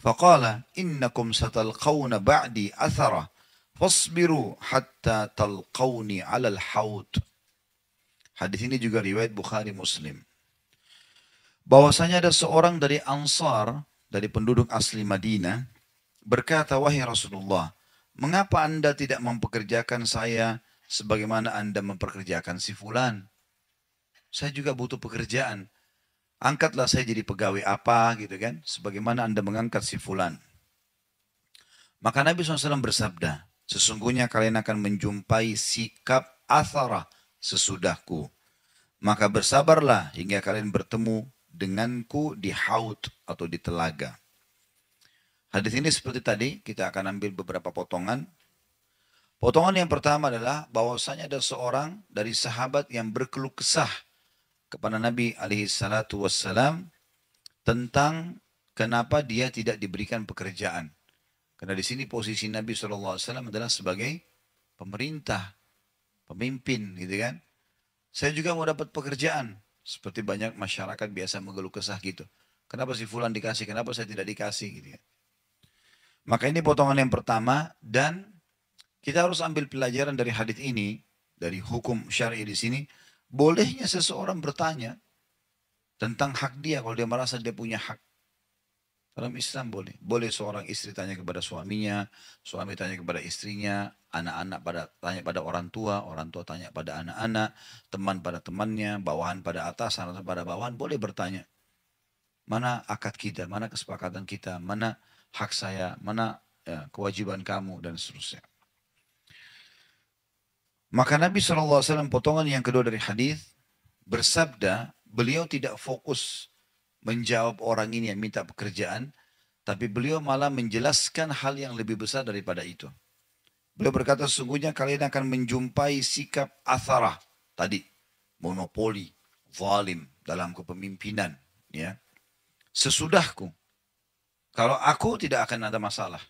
Faqala innakum satalqawna ba'di athara fasbiru hatta talqawni 'ala al-haud. Hadis ini juga riwayat Bukhari Muslim. Bahwasanya ada seorang dari Ansar, dari penduduk asli Madinah, berkata, wahai Rasulullah, mengapa anda tidak mempekerjakan saya sebagaimana anda memperkerjakan si fulan? Saya juga butuh pekerjaan. Angkatlah saya jadi pegawai apa gitu kan. Sebagaimana anda mengangkat si fulan. Maka Nabi SAW bersabda, sesungguhnya kalian akan menjumpai sikap athara sesudahku. Maka bersabarlah hingga kalian bertemu denganku di haud atau di telaga. Hadis ini seperti tadi, kita akan ambil beberapa potongan. Potongan yang pertama adalah bahwasanya ada seorang dari sahabat yang berkeluh kesah kepada Nabi SAW tentang kenapa dia tidak diberikan pekerjaan. Karena di sini posisi Nabi SAW adalah sebagai pemerintah, pemimpin gitu kan. Saya juga mau dapat pekerjaan. Seperti banyak masyarakat biasa mengeluh kesah gitu. Kenapa si fulan dikasih, kenapa saya tidak dikasih gitu kan. Maka ini potongan yang pertama dan kita harus ambil pelajaran dari hadis ini dari hukum syar'i di sini, bolehnya seseorang bertanya tentang hak dia kalau dia merasa dia punya hak. Dalam Islam boleh. Boleh seorang istri tanya kepada suaminya, suami tanya kepada istrinya, anak-anak tanya pada orang tua tanya pada anak-anak, teman pada temannya, bawahan pada atasan atau pada bawahan, boleh bertanya. Mana akad kita, mana kesepakatan kita, mana hak saya, mana ya, kewajiban kamu, dan seterusnya. Maka Nabi SAW potongan yang kedua dari hadis bersabda, beliau tidak fokus menjawab orang ini yang minta pekerjaan, tapi beliau malah menjelaskan hal yang lebih besar daripada itu. Beliau berkata, sesungguhnya kalian akan menjumpai sikap atharah tadi, monopoli, zalim dalam kepemimpinan. Ya, sesudahku, kalau aku tidak akan ada masalah.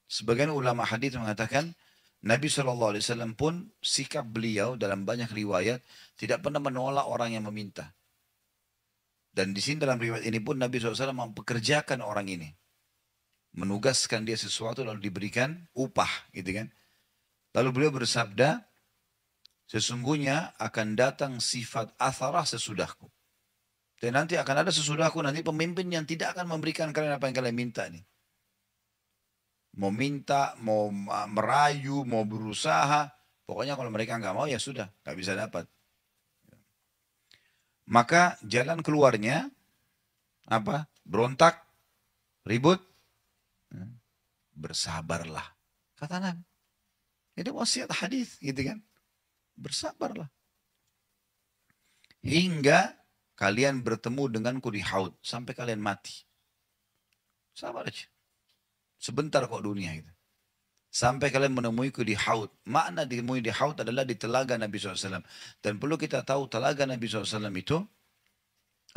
Sebagian ulama hadis mengatakan, Nabi SAW pun sikap beliau dalam banyak riwayat tidak pernah menolak orang yang meminta. Dan di sini dalam riwayat ini pun Nabi SAW mempekerjakan orang ini. Menugaskan dia sesuatu lalu diberikan upah gitu kan. Lalu beliau bersabda, sesungguhnya akan datang sifat atharah sesudahku. Dan nanti akan ada sesudahku nanti pemimpin yang tidak akan memberikan kalian apa yang kalian minta nih. Mau minta, mau merayu, mau berusaha. Pokoknya kalau mereka nggak mau ya sudah, nggak bisa dapat. Maka jalan keluarnya apa? Berontak, ribut, bersabarlah. Kata Nabi. Ini wasiat hadis gitu kan. Bersabarlah. Hingga kalian bertemu denganku di haud. Sampai kalian mati. Sabar aja. Sebentar kok dunia itu. Sampai kalian menemuiku di haud. Makna ditemui di haud adalah di telaga Nabi SAW. Dan perlu kita tahu telaga Nabi SAW itu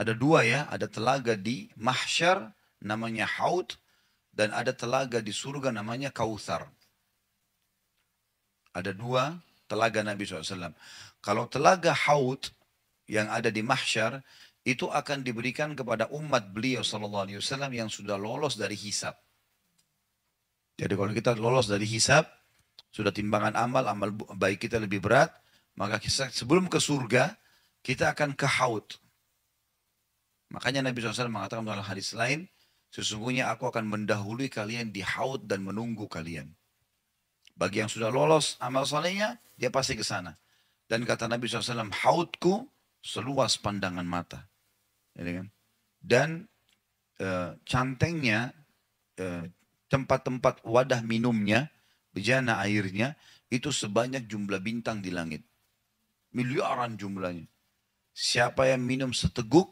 ada dua ya. Ada telaga di mahsyar namanya haud. Dan ada telaga di surga namanya Kautsar. Ada dua telaga Nabi SAW. Kalau telaga haud yang ada di mahsyar itu akan diberikan kepada umat beliau SAW yang sudah lolos dari hisab. Jadi kalau kita lolos dari hisab, sudah timbangan amal baik kita lebih berat, maka sebelum ke surga, kita akan ke haud. Makanya Nabi SAW mengatakan dalam hadis lain, sesungguhnya aku akan mendahului kalian di haud dan menunggu kalian. Bagi yang sudah lolos amal solehnya, dia pasti ke sana. Dan kata Nabi SAW, haudku seluas pandangan mata. Dan cantengnya, tempat-tempat wadah minumnya, bejana airnya, itu sebanyak jumlah bintang di langit. Miliaran jumlahnya. Siapa yang minum seteguk,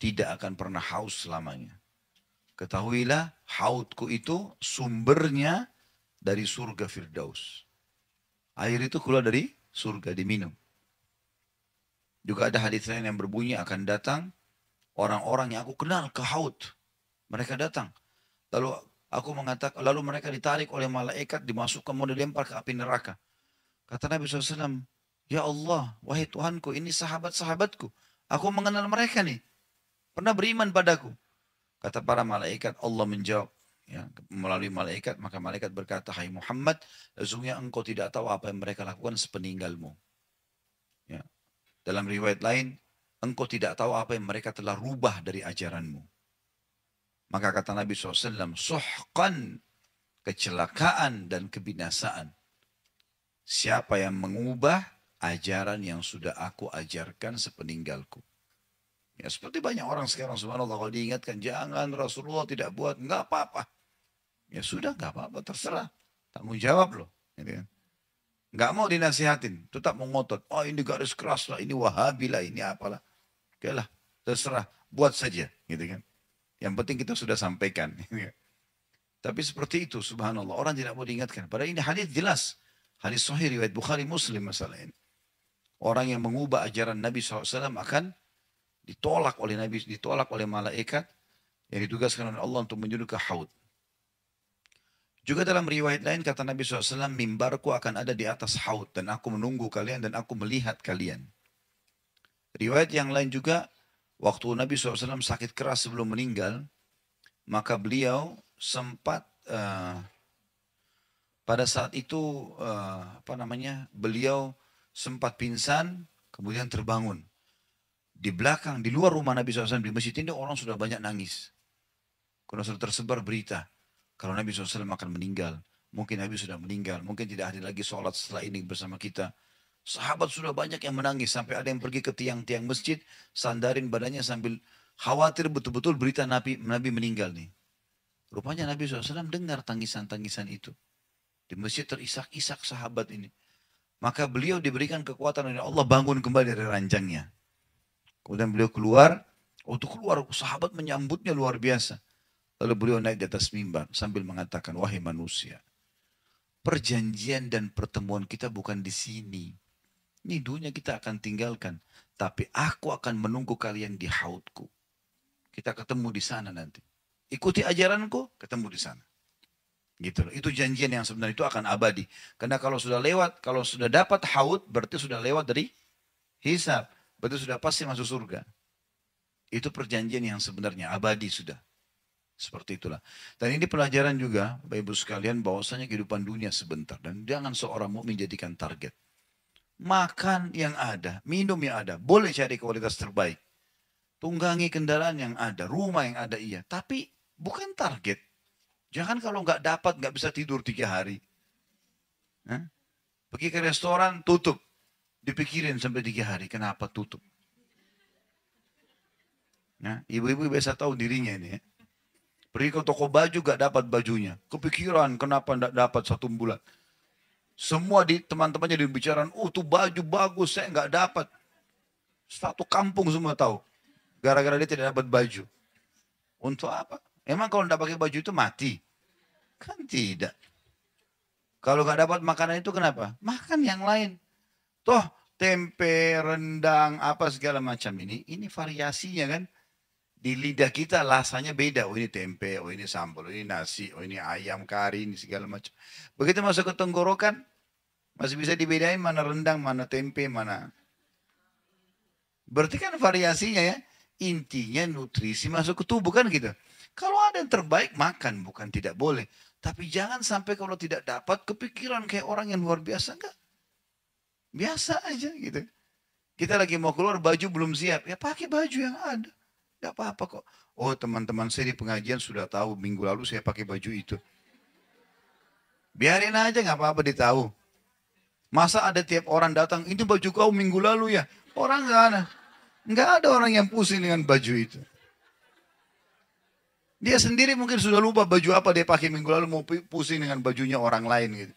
tidak akan pernah haus selamanya. Ketahuilah, haudku itu sumbernya dari surga Firdaus. Air itu keluar dari surga, diminum. Juga ada hadis lain yang berbunyi akan datang orang-orang yang aku kenal ke haud. Mereka datang. Lalu aku mengatakan, lalu mereka ditarik oleh malaikat, dimasukkan, mau dilempar ke api neraka. Kata Nabi SAW, ya Allah, wahai Tuhanku, ini sahabat-sahabatku. Aku mengenal mereka nih. Pernah beriman padaku. Kata para malaikat, Allah menjawab. Ya, melalui malaikat, maka malaikat berkata, hai Muhammad, sesungguhnya engkau tidak tahu apa yang mereka lakukan sepeninggalmu. Ya. Dalam riwayat lain, engkau tidak tahu apa yang mereka telah rubah dari ajaranmu. Maka kata Nabi SAW, suhqan, kecelakaan dan kebinasaan. Siapa yang mengubah ajaran yang sudah aku ajarkan sepeninggalku. Ya seperti banyak orang sekarang, subhanallah, kalau diingatkan, jangan Rasulullah tidak buat, enggak apa-apa. Ya sudah, enggak apa-apa, terserah. Tanggung jawab loh. Gitu kan. Enggak mau dinasihatin, tetap mau ngotot. Oh ini garis keras lah, ini wahabi lah, ini apalah. Oke lah, terserah, buat saja. Gitu kan. Yang penting kita sudah sampaikan. Tapi seperti itu, subhanallah, orang tidak mau diingatkan. Padahal ini hadis jelas. Hadis sahih riwayat Bukhari Muslim masalah ini. Orang yang mengubah ajaran Nabi SAW akan ditolak oleh Nabi, ditolak oleh malaikat yang ditugaskan oleh Allah untuk menuju ke haud. Juga dalam riwayat lain kata Nabi SAW, mimbarku akan ada di atas haud dan aku menunggu kalian dan aku melihat kalian. Riwayat yang lain juga, waktu Nabi SAW sakit keras sebelum meninggal, maka beliau sempat pada saat itu beliau sempat pingsan, kemudian terbangun. Di belakang, di luar rumah Nabi SAW, di masjid ini orang sudah banyak nangis. Karena sudah tersebar berita, kalau Nabi SAW akan meninggal. Mungkin Nabi sudah meninggal, mungkin tidak ada lagi sholat setelah ini bersama kita. Sahabat sudah banyak yang menangis, sampai ada yang pergi ke tiang-tiang masjid, sandarin badannya sambil khawatir betul-betul berita Nabi meninggal nih. Rupanya Nabi SAW dengar tangisan-tangisan itu. Di masjid terisak-isak sahabat ini. Maka beliau diberikan kekuatan oleh Allah bangun kembali dari ranjangnya. Kemudian beliau keluar, waktu keluar sahabat menyambutnya luar biasa. Lalu beliau naik di atas mimbar sambil mengatakan, wahai manusia, perjanjian dan pertemuan kita bukan di sini. Ini dunia kita akan tinggalkan. Tapi aku akan menunggu kalian di haudku. Kita ketemu di sana nanti. Ikuti ajaranku, ketemu di sana. Gitu loh. Itu janjian yang sebenarnya itu akan abadi. Karena kalau sudah lewat, kalau sudah dapat haud, berarti sudah lewat dari hisab. Berarti sudah pasti masuk surga. Itu perjanjian yang sebenarnya abadi sudah. Seperti itulah. Dan ini pelajaran juga, Bapak Ibu sekalian, bahwasanya kehidupan dunia sebentar. Dan jangan seorang mukmin jadikan target. Makan yang ada, minum yang ada. Boleh cari kualitas terbaik. Tunggangi kendaraan yang ada, rumah yang ada, iya. Tapi bukan target. Jangan kalau nggak dapat, nggak bisa tidur 3 hari. Hah? Pergi ke restoran, tutup. Dipikirin sampai 3 hari, kenapa tutup? Nah, ibu-ibu biasa tahu dirinya ini ya. Pergi ke toko baju, nggak dapat bajunya. Kepikiran, kenapa nggak dapat 1 bulan? Semua teman-temannya dibicarakan, tuh baju bagus, saya nggak dapat. Satu kampung semua tahu. Gara-gara dia tidak dapat baju. Untuk apa? Emang kalau tidak pakai baju itu mati? Kan tidak. Kalau nggak dapat makanan itu kenapa? Makan yang lain. Toh tempe, rendang, apa segala macam ini variasinya kan. Di lidah kita rasanya beda. Oh ini tempe, oh ini sambal, oh ini nasi, oh ini ayam kari, ini segala macam. Begitu masuk ke tenggorokan, masih bisa dibedain mana rendang, mana tempe, mana. Berarti kan variasinya ya. Intinya nutrisi masuk ke tubuh kan gitu. Kalau ada yang terbaik makan, bukan tidak boleh. Tapi jangan sampai kalau tidak dapat kepikiran kayak orang yang luar biasa. Enggak. Biasa aja gitu. Kita lagi mau keluar baju belum siap. Ya pakai baju yang ada. Enggak apa-apa kok. Oh teman-teman saya di pengajian sudah tahu minggu lalu saya pakai baju itu. Biarin aja nggak apa-apa ditahu. Masa ada tiap orang datang, ini baju kau minggu lalu ya. Orang nggak ada. Nggak ada orang yang pusing dengan baju itu. Dia sendiri mungkin sudah lupa baju apa dia pakai minggu lalu, mau pusing dengan bajunya orang lain gitu.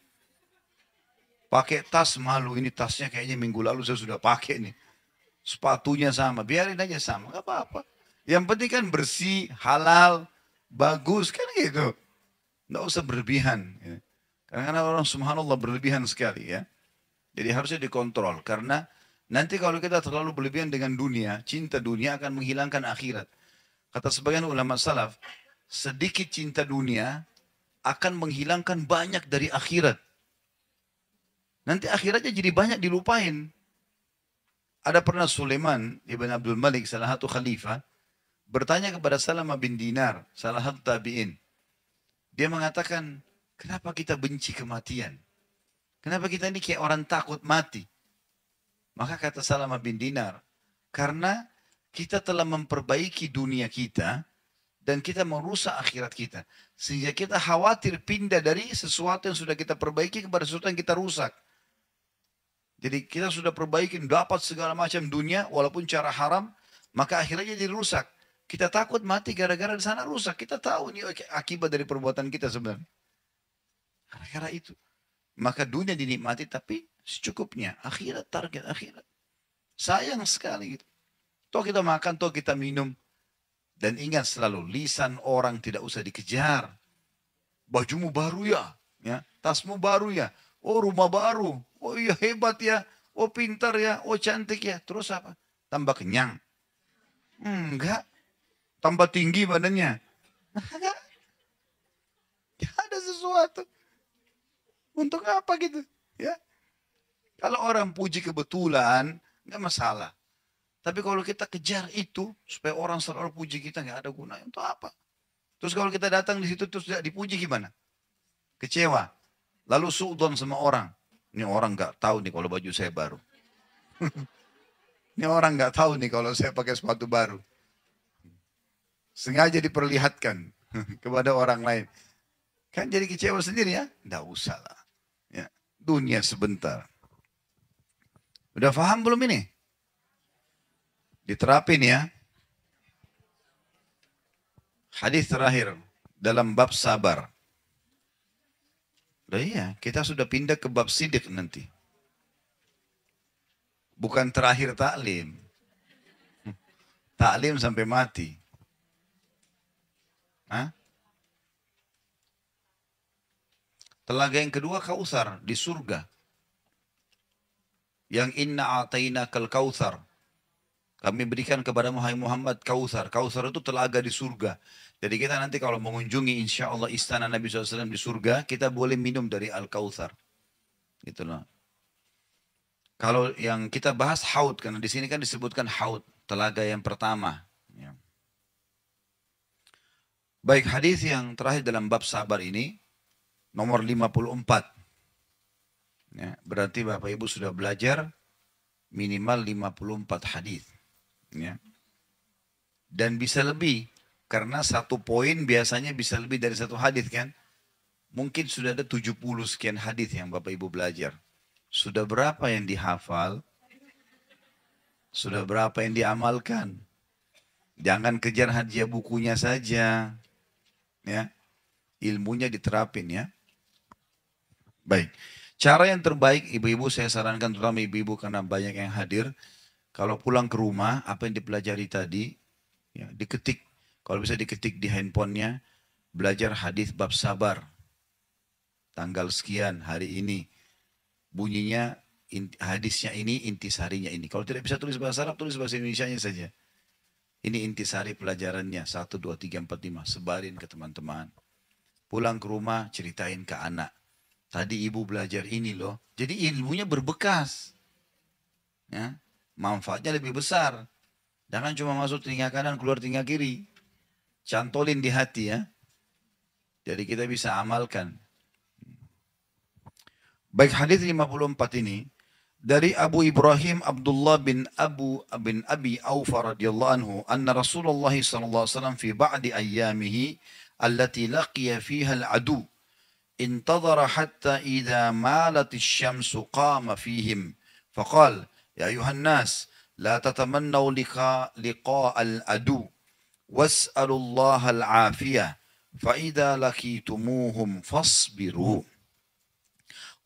Pakai tas malu, ini tasnya kayaknya minggu lalu saya sudah pakai nih. Sepatunya sama, biarin aja sama, nggak apa-apa. Yang penting kan bersih, halal, bagus kan gitu. Nggak usah berlebihan. Ya. Karena orang subhanallah berlebihan sekali ya. Jadi harusnya dikontrol. Karena nanti kalau kita terlalu berlebihan dengan dunia, cinta dunia akan menghilangkan akhirat. Kata sebagian ulama salaf, sedikit cinta dunia akan menghilangkan banyak dari akhirat. Nanti akhiratnya jadi banyak dilupain. Ada pernah Sulaiman ibn Abdul Malik, salah satu khalifah, bertanya kepada Salamah bin Dinar, salah satu tabi'in. Dia mengatakan, kenapa kita benci kematian? Kenapa kita ini kayak orang takut mati? Maka kata Salamah bin Dinar, karena kita telah memperbaiki dunia kita dan kita merusak akhirat kita. Sehingga kita khawatir pindah dari sesuatu yang sudah kita perbaiki kepada sesuatu yang kita rusak. Jadi kita sudah perbaiki, dapat segala macam dunia walaupun cara haram, maka akhirnya jadi rusak. Kita takut mati gara-gara di sana rusak. Kita tahu ini akibat dari perbuatan kita sebenarnya. Gara-gara itu. Maka dunia dinikmati tapi secukupnya. Akhirat, target akhirat. Sayang sekali gitu. Toh kita makan, toh kita minum. Dan ingat selalu, lisan orang tidak usah dikejar. Bajumu baru ya, tasmu baru ya, oh rumah baru, oh iya hebat ya, oh pintar ya, oh cantik ya. Terus apa? Tambah kenyang? Enggak. Tambah tinggi badannya? Enggak. Gak ada sesuatu. Untuk apa gitu? Ya. Kalau orang puji kebetulan, enggak masalah. Tapi kalau kita kejar itu, supaya orang selalu puji kita, nggak ada gunanya. Untuk apa? Terus kalau kita datang di situ, terus tidak dipuji gimana? Kecewa. Lalu suudon sama orang. Ini orang nggak tahu nih kalau baju saya baru. Ini orang nggak tahu nih kalau saya pakai sepatu baru. Sengaja diperlihatkan kepada orang lain. Kan jadi kecewa sendiri ya? Nggak usah lah. Ya. Dunia sebentar. Udah paham belum ini? Diterapin ya. Hadis terakhir dalam bab sabar. Udah iya, kita sudah pindah ke bab sidik nanti. Bukan terakhir taklim. Taklim sampai mati. Hah? Telaga yang kedua Kautsar di surga. Yang inna ataina kal kautsar. Kami berikan kepada Muhammad Kautsar. Kautsar itu telaga di surga. Jadi kita nanti kalau mengunjungi insya Allah istana Nabi SAW di surga, kita boleh minum dari Al-Kautsar. Gitu loh. Kalau yang kita bahas haud, karena di sini kan disebutkan haud, telaga yang pertama. Ya. Baik, hadis yang terakhir dalam bab sabar ini, nomor 54. Ya, berarti Bapak Ibu sudah belajar minimal 54 hadis. Ya. Dan bisa lebih, karena satu poin biasanya bisa lebih dari satu hadis kan. Mungkin sudah ada 70 sekian hadis yang Bapak Ibu belajar. Sudah berapa yang dihafal? Sudah berapa yang diamalkan? Jangan kejar hadiah bukunya saja. Ya. Ilmunya diterapin ya. Baik. Cara yang terbaik ibu-ibu saya sarankan terutama ibu-ibu karena banyak yang hadir. Kalau pulang ke rumah apa yang dipelajari tadi ya, diketik. Kalau bisa diketik di handphonenya. Belajar hadis bab sabar. Tanggal sekian hari ini. Bunyinya hadisnya ini, intisarinya ini. Kalau tidak bisa tulis bahasa Arab, tulis bahasa Indonesianya saja. Ini intisari pelajarannya. 1, 2, 3, 4, 5. Sebarin ke teman-teman. Pulang ke rumah, ceritain ke anak. Tadi ibu belajar ini loh. Jadi ilmunya berbekas. Ya, manfaatnya lebih besar. Jangan cuma masuk telinga kanan, keluar telinga kiri. Cantolin di hati ya. Jadi kita bisa amalkan. Baik hadis 54 ini dari Abu Ibrahim Abdullah bin Abi Aufa radhiyallahu anhu anna Rasulullah sallallahu alaihi wasallam fi ba'di ayyamihi allati laqiya fiha al-adu intadhara hatta idza malat asy-syamsu qama fihim faqala ya ayuhan nas la tatamannaw liqa al-adu was'alu Allah al-afiyah fa idza laqitumuhum fasbiru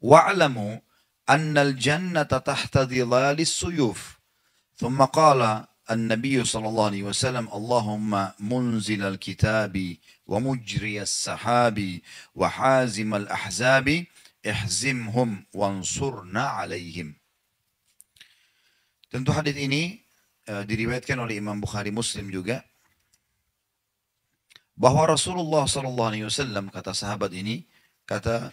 واعلموا أن الجنة تحت ظلال السيوف ثم قال النبي صلى الله عليه وسلم اللهم منزل الكتاب ومجري السحاب وحازم الأحزاب احزمهم وانصرنا عليهم. Tentu hadis ini diriwayatkan oleh Imam Bukhari Muslim juga bahwa Rasulullah SAW kata sahabat ini kata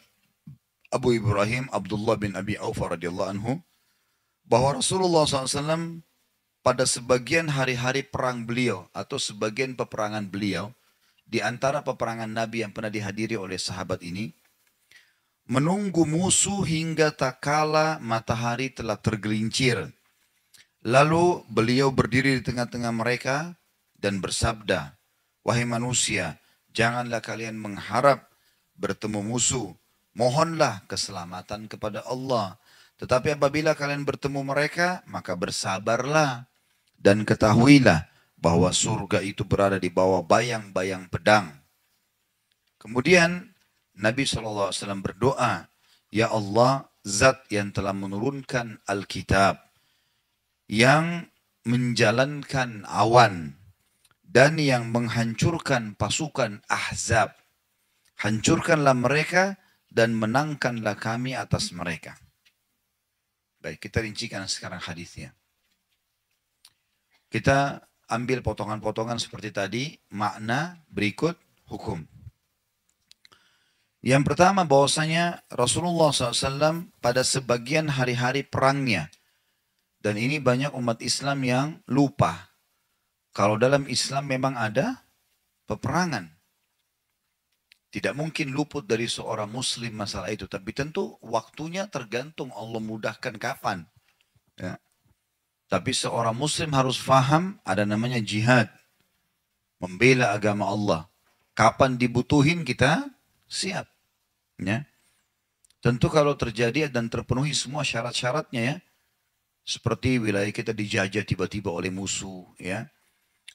Abu Ibrahim Abdullah bin Abi Aufa radhiyallahu anhu bahwa Rasulullah SAW pada sebagian hari-hari perang beliau atau sebagian peperangan beliau di antara peperangan Nabi yang pernah dihadiri oleh sahabat ini menunggu musuh hingga tak kala matahari telah tergelincir. Lalu beliau berdiri di tengah-tengah mereka dan bersabda, wahai manusia, janganlah kalian mengharap bertemu musuh. Mohonlah keselamatan kepada Allah. Tetapi apabila kalian bertemu mereka, maka bersabarlah. Dan ketahuilah bahwa surga itu berada di bawah bayang-bayang pedang. Kemudian Nabi SAW berdoa, ya Allah, zat yang telah menurunkan Alkitab, yang menjalankan awan, dan yang menghancurkan pasukan Ahzab. Hancurkanlah mereka, dan menangkanlah kami atas mereka. Baik, kita rincikan sekarang hadisnya. Kita ambil potongan-potongan seperti tadi, makna berikut hukum. Yang pertama bahwasanya Rasulullah SAW pada sebagian hari-hari perangnya, dan ini banyak umat Islam yang lupa. Kalau dalam Islam memang ada peperangan. Tidak mungkin luput dari seorang muslim masalah itu. Tapi tentu waktunya tergantung Allah mudahkan kapan. Ya. Tapi seorang muslim harus faham ada namanya jihad. Membela agama Allah. Kapan dibutuhin kita siap. Ya. Tentu kalau terjadi dan terpenuhi semua syarat-syaratnya ya. Seperti wilayah kita dijajah tiba-tiba oleh musuh ya.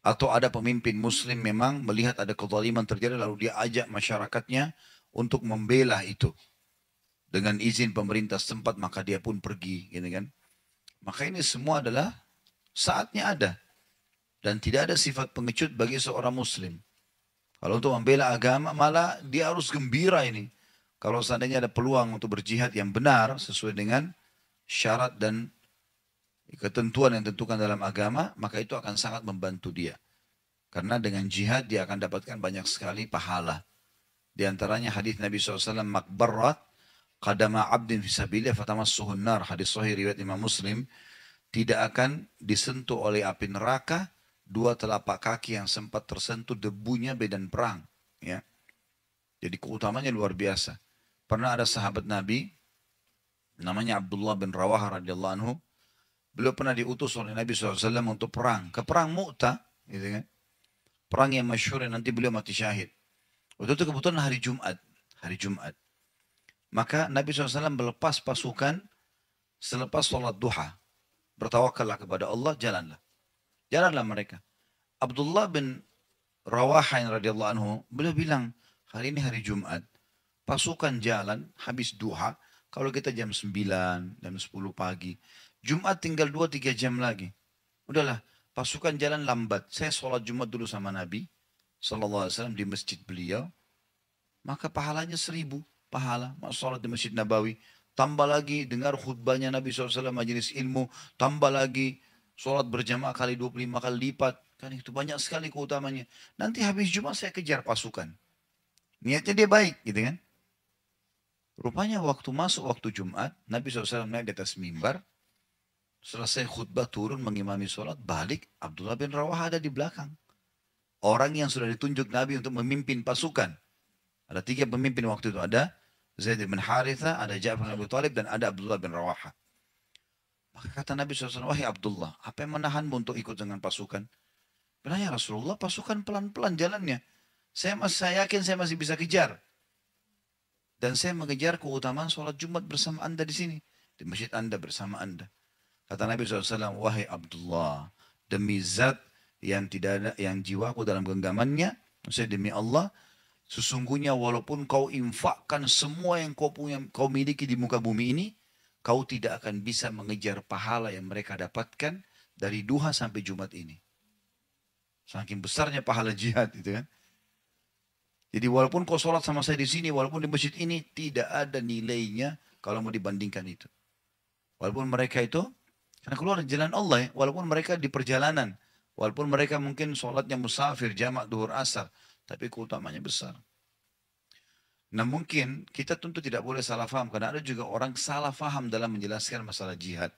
Atau ada pemimpin muslim memang melihat ada kezaliman terjadi lalu dia ajak masyarakatnya untuk membela itu. Dengan izin pemerintah setempat maka dia pun pergi gitu kan. Maka ini semua adalah saatnya ada. Dan tidak ada sifat pengecut bagi seorang muslim. Kalau untuk membela agama malah dia harus gembira ini. Kalau seandainya ada peluang untuk berjihad yang benar sesuai dengan syarat dan ketentuan yang ditentukan dalam agama, maka itu akan sangat membantu dia. Karena dengan jihad dia akan dapatkan banyak sekali pahala. Di antaranya hadis Nabi SAW, makbarat qadama abdin fisabilillah fatamassuhun nar. Hadis sahih riwayat Imam Muslim. Tidak akan disentuh oleh api neraka dua telapak kaki yang sempat tersentuh debunya medan perang. Ya. Jadi keutamanya luar biasa. Pernah ada sahabat Nabi, namanya Abdullah bin Rawaha radhiyallahu anhu. Beliau pernah diutus oleh Nabi SAW untuk perang. Ke perang Mu'tah. Gitu kan. Perang yang masyhur yang nanti beliau mati syahid. Waktu itu kebetulan hari Jumat. Hari Jumat. Maka Nabi SAW melepas pasukan selepas sholat duha. Bertawakallah kepada Allah, jalanlah. Jalanlah mereka. Abdullah bin Rawaha radhiyallahu anhu, beliau bilang, hari ini hari Jumat, pasukan jalan habis duha, kalau kita jam 9, jam 10 pagi, Jumat tinggal 2-3 jam lagi. Udahlah, pasukan jalan lambat. Saya sholat Jumat dulu sama Nabi SAW di masjid beliau, maka pahalanya 1000 pahala. Sholat di Masjid Nabawi. Tambah lagi dengar khutbahnya Nabi SAW majelis ilmu. Tambah lagi sholat berjamaah kali 25 kali lipat. Kan itu banyak sekali keutamanya. Nanti habis Jumat saya kejar pasukan. Niatnya dia baik gitu kan. Rupanya waktu masuk waktu Jumat, Nabi SAW naik di atas mimbar. Selesai khutbah turun mengimami sholat, balik Abdullah bin Rawaha ada di belakang. Orang yang sudah ditunjuk Nabi untuk memimpin pasukan. Ada 3 pemimpin waktu itu. Ada Zaid bin Haritha, ada Ja'far bin Abi Thalib, dan ada Abdullah bin Rawaha. Maka kata Nabi SAW, wahai Abdullah, apa yang menahanmu untuk ikut dengan pasukan? Bilangnya Rasulullah, pasukan pelan-pelan jalannya. Saya yakin saya masih bisa kejar. Dan saya mengejar keutamaan sholat Jumat bersama anda di sini. Di masjid anda bersama anda. Kata Nabi SAW, wahai Abdullah, demi zat yang tidak ada, yang jiwaku dalam genggamannya, maksudnya demi Allah, sesungguhnya walaupun kau infakkan semua yang kau punya, kau miliki di muka bumi ini, kau tidak akan bisa mengejar pahala yang mereka dapatkan dari duha sampai Jumat ini. Saking besarnya pahala jihad itu kan. Jadi walaupun kau sholat sama saya di sini, walaupun di masjid ini, tidak ada nilainya kalau mau dibandingkan itu. Walaupun mereka itu, karena keluar jalan Allah ya, walaupun mereka di perjalanan, walaupun mereka mungkin sholatnya musafir, jamak duhur asar, tapi keutamanya besar. Nah mungkin kita tentu tidak boleh salah faham. Karena ada juga orang salah faham dalam menjelaskan masalah jihad.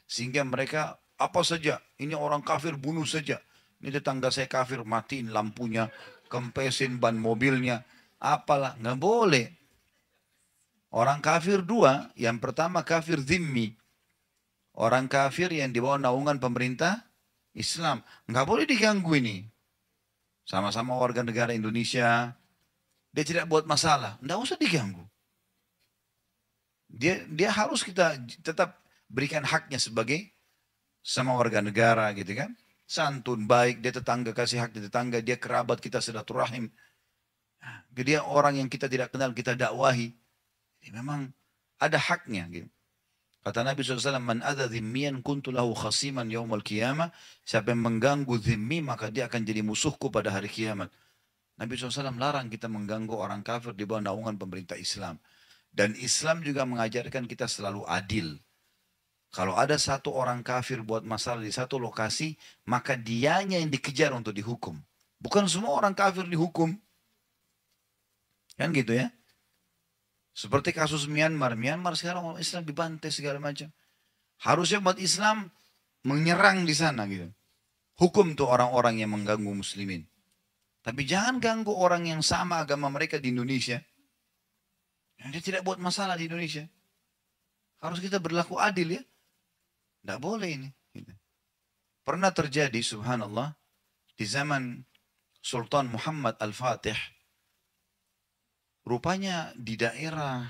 Sehingga mereka apa saja. Ini orang kafir bunuh saja. Ini tetangga saya kafir matiin lampunya. Kempesin ban mobilnya. Apalah. Nggak boleh. Orang kafir 2. Yang pertama kafir zimmi. Orang kafir yang di bawah naungan pemerintah Islam. Nggak boleh diganggu ini. Sama-sama warga negara Indonesia. Dia tidak buat masalah. Tidak usah diganggu. Dia harus kita tetap berikan haknya sebagai sama warga negara gitu kan. Santun, baik, dia tetangga, kasih hak di tetangga. Dia kerabat kita, silaturahim. Dia orang yang kita tidak kenal, kita dakwahi. Jadi memang ada haknya gitu. Kata Nabi SAW, man adha dhimmiyan kuntu lahu khasiman yawmal qiyamah. Siapa yang mengganggu dhimmi, maka dia akan jadi musuhku pada hari kiamat. Nabi SAW larang kita mengganggu orang kafir di bawah naungan pemerintah Islam. Dan Islam juga mengajarkan kita selalu adil. Kalau ada satu orang kafir buat masalah di satu lokasi, maka dianya yang dikejar untuk dihukum. Bukan semua orang kafir dihukum. Kan gitu ya. Seperti kasus Myanmar. Myanmar sekarang orang Islam dibantai segala macam. Harusnya umat Islam menyerang di sana gitu. Hukum tuh orang-orang yang mengganggu muslimin. Tapi jangan ganggu orang yang sama agama mereka di Indonesia. Dia tidak buat masalah di Indonesia. Harus kita berlaku adil ya. Tidak boleh ini. Pernah terjadi subhanallah di zaman Sultan Muhammad Al-Fatih, rupanya di daerah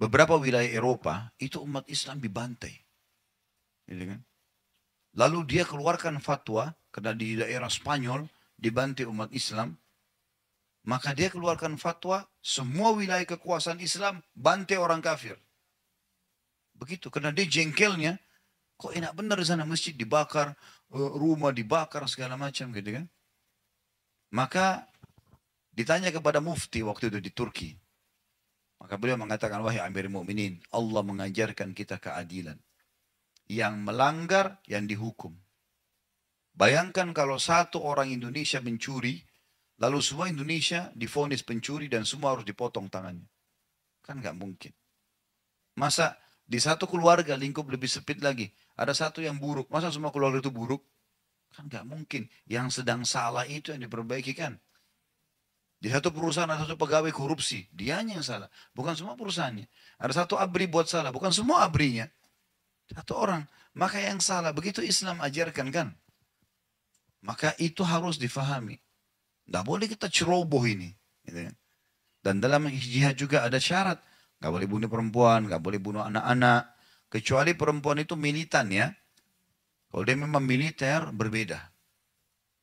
beberapa wilayah Eropa itu umat Islam dibantai. Gitu kan? Lalu dia keluarkan fatwa karena di daerah Spanyol dibantai umat Islam, maka dia keluarkan fatwa semua wilayah kekuasaan Islam bantai orang kafir. Begitu, karena dia jengkelnya, kok enak benar di sana masjid dibakar, rumah dibakar segala macam gitu kan. Maka ditanya kepada mufti waktu itu di Turki. Maka beliau mengatakan, wahai Amir Mu'minin, Allah mengajarkan kita keadilan. Yang melanggar, yang dihukum. Bayangkan kalau satu orang Indonesia mencuri, lalu semua Indonesia divonis pencuri dan semua harus dipotong tangannya. Kan nggak mungkin. Masa di satu keluarga lingkup lebih sempit lagi, ada satu yang buruk, masa semua keluarga itu buruk? Kan nggak mungkin. Yang sedang salah itu yang diperbaiki kan. Di satu perusahaan ada satu pegawai korupsi, dianya yang salah, bukan semua perusahaannya. Ada satu abri buat salah, bukan semua abrinya. Satu orang, maka yang salah, begitu Islam ajarkan kan. Maka itu harus difahami. Tidak boleh kita ceroboh ini. Gitu kan. Dan dalam jihad juga ada syarat. Gak boleh bunuh perempuan, gak boleh bunuh anak-anak. Kecuali perempuan itu militan ya. Kalau dia memang militer, berbeda.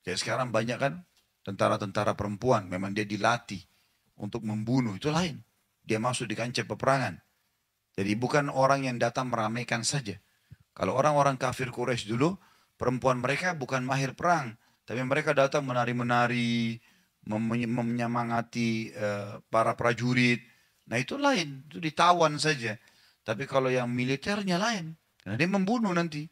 Kayak sekarang banyak kan tentara-tentara perempuan. Memang dia dilatih untuk membunuh, itu lain. Dia masuk di kancah peperangan. Jadi bukan orang yang datang meramaikan saja. Kalau orang-orang kafir Quraisy dulu, perempuan mereka bukan mahir perang. Tapi mereka datang menari-menari, menyemangati para prajurit. Nah itu lain, itu ditawan saja. Tapi kalau yang militernya lain, karena dia membunuh nanti.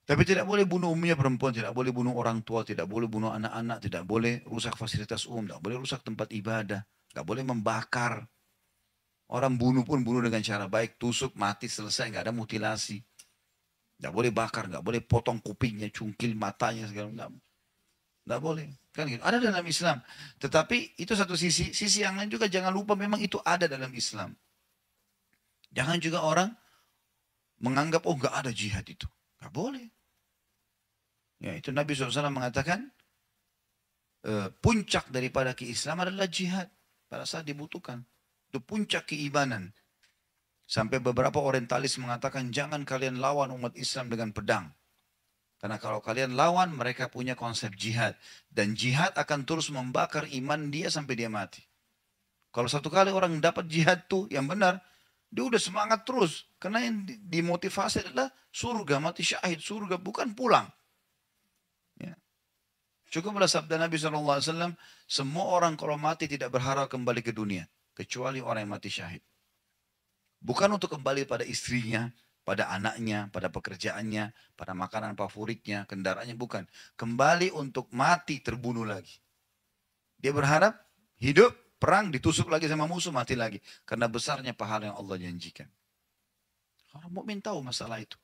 Tapi tidak boleh bunuh umumnya perempuan, tidak boleh bunuh orang tua, tidak boleh bunuh anak-anak, tidak boleh rusak fasilitas umum, tidak boleh rusak tempat ibadah, tidak boleh membakar. Orang bunuh pun bunuh dengan cara baik, tusuk, mati, selesai, nggak ada mutilasi. Nggak boleh bakar, nggak boleh potong kupingnya, cungkil matanya, segala macam. Nggak boleh. Kan gitu. Ada dalam Islam. Tetapi itu satu sisi. Sisi yang lain juga jangan lupa memang itu ada dalam Islam. Jangan juga orang menganggap, oh nggak ada jihad itu. Nggak boleh. Ya, itu Nabi SAW mengatakan, puncak daripada keislaman adalah jihad. Pada saat dibutuhkan. Itu puncak keimanan. Sampai beberapa orientalis mengatakan, jangan kalian lawan umat Islam dengan pedang. Karena kalau kalian lawan, mereka punya konsep jihad. Dan jihad akan terus membakar iman dia sampai dia mati. Kalau satu kali orang dapat jihad tuh yang benar, dia udah semangat terus. Karena yang dimotivasi adalah surga, mati syahid, surga, bukan pulang. Ya. Cukuplah sabda Nabi SAW, semua orang kalau mati tidak berharap kembali ke dunia. Kecuali orang yang mati syahid. Bukan untuk kembali pada istrinya, pada anaknya, pada pekerjaannya, pada makanan favoritnya, kendaraannya, bukan. Kembali untuk mati terbunuh lagi. Dia berharap hidup, perang, ditusuk lagi sama musuh, mati lagi. Karena besarnya pahala yang Allah janjikan. Orang mukmin tahu masalah itu.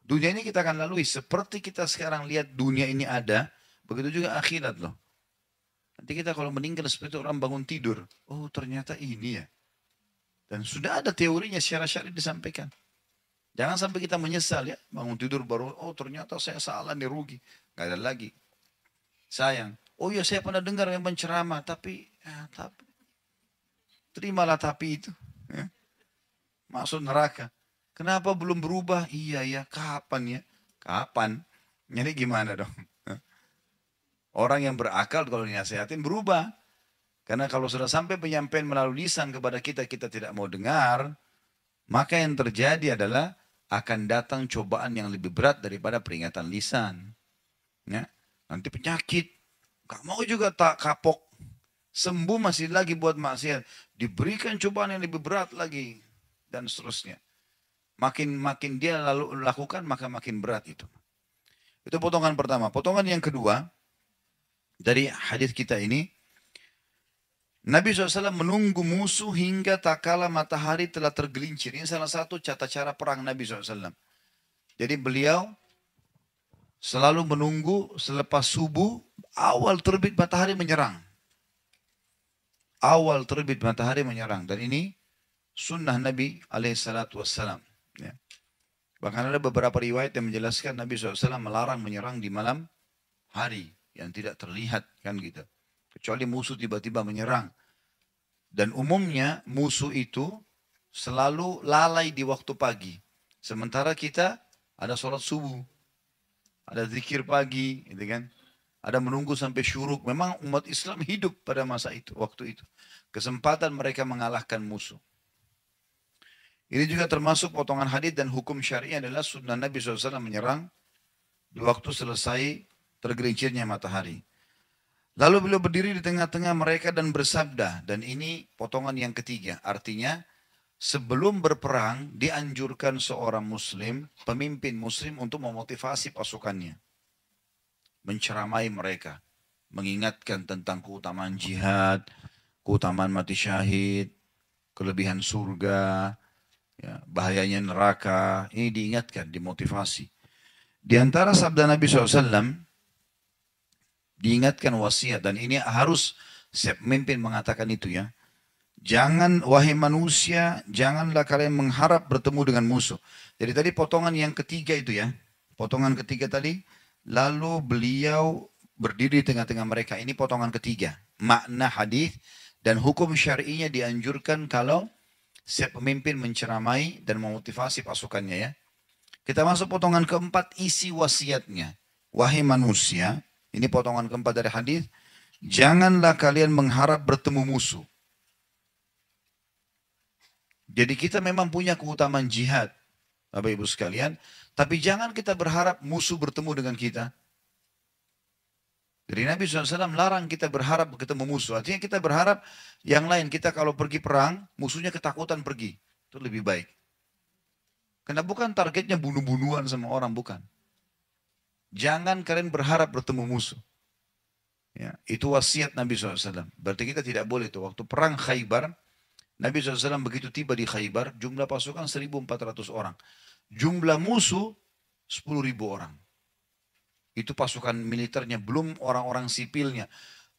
Dunia ini kita akan lalui. Seperti kita sekarang lihat dunia ini ada, begitu juga akhirat loh. Nanti kita kalau meninggal seperti orang bangun tidur. Oh ternyata ini ya. Dan sudah ada teorinya secara syar'i disampaikan. Jangan sampai kita menyesal ya. Bangun tidur baru, oh ternyata saya salah nih, rugi. Gak ada lagi. Sayang. Oh iya saya pernah dengar yang penceramah. Tapi terimalah tapi itu. Ya. Masuk neraka. Kenapa belum berubah? Iya ya, kapan ya? Kapan? Jadi gimana dong? Orang yang berakal kalau dinasihatin berubah. Karena kalau sudah sampai penyampaian melalui lisan kepada kita, kita tidak mau dengar, maka yang terjadi adalah akan datang cobaan yang lebih berat daripada peringatan lisan. Ya. Nanti penyakit, gak mau juga tak kapok, sembuh masih lagi buat maksiat, diberikan cobaan yang lebih berat lagi, dan seterusnya. Makin dia lalu lakukan, maka makin berat itu. Itu potongan pertama. Potongan yang kedua, dari hadis kita ini, Nabi SAW menunggu musuh hingga tak kala matahari telah tergelincir. Ini salah satu tata cara perang Nabi SAW. Jadi beliau selalu menunggu selepas subuh, awal terbit matahari menyerang. Awal terbit matahari menyerang. Dan ini sunnah Nabi SAW. Ya. Bahkan ada beberapa riwayat yang menjelaskan Nabi SAW melarang menyerang di malam hari yang tidak terlihat kan gitu. Kecuali musuh tiba-tiba menyerang. Dan umumnya musuh itu selalu lalai di waktu pagi. Sementara kita ada sholat subuh, ada zikir pagi, gitu kan. Ada menunggu sampai syuruk. Memang umat Islam hidup pada masa itu, waktu itu. Kesempatan mereka mengalahkan musuh. Ini juga termasuk potongan hadis dan hukum syariah adalah sunnah Nabi SAW menyerang di waktu selesai tergelincirnya matahari. Lalu beliau berdiri di tengah-tengah mereka dan bersabda, dan ini potongan yang ketiga, artinya sebelum berperang dianjurkan seorang muslim, pemimpin muslim untuk memotivasi pasukannya, menceramai mereka, mengingatkan tentang keutamaan jihad, keutamaan mati syahid, kelebihan surga, ya, bahayanya neraka, ini diingatkan, dimotivasi. Di antara sabda Nabi SAW, diingatkan wasiat, dan ini harus setiap pemimpin mengatakan itu ya. Jangan, wahai manusia, janganlah kalian mengharap bertemu dengan musuh. Jadi tadi potongan yang ketiga itu ya. Potongan ketiga tadi, lalu beliau berdiri di tengah-tengah mereka. Ini potongan ketiga. Makna hadis dan hukum syar'inya dianjurkan kalau setiap pemimpin menceramai dan memotivasi pasukannya ya. Kita masuk potongan keempat, isi wasiatnya. Wahai manusia, ini potongan keempat dari hadis. Janganlah kalian mengharap bertemu musuh. Jadi kita memang punya keutamaan jihad, Bapak Ibu sekalian. Tapi jangan kita berharap musuh bertemu dengan kita. Jadi Nabi SAW larang kita berharap ketemu musuh. Artinya kita berharap yang lain. Kita kalau pergi perang, musuhnya ketakutan pergi. Itu lebih baik. Karena bukan targetnya bunuh-bunuhan sama orang, bukan. Jangan kalian berharap bertemu musuh. Ya, itu wasiat Nabi SAW. Berarti kita tidak boleh itu. Waktu perang Khaybar, Nabi SAW begitu tiba di Khaybar, jumlah pasukan 1.400 orang. Jumlah musuh 10.000 orang. Itu pasukan militernya, belum orang-orang sipilnya.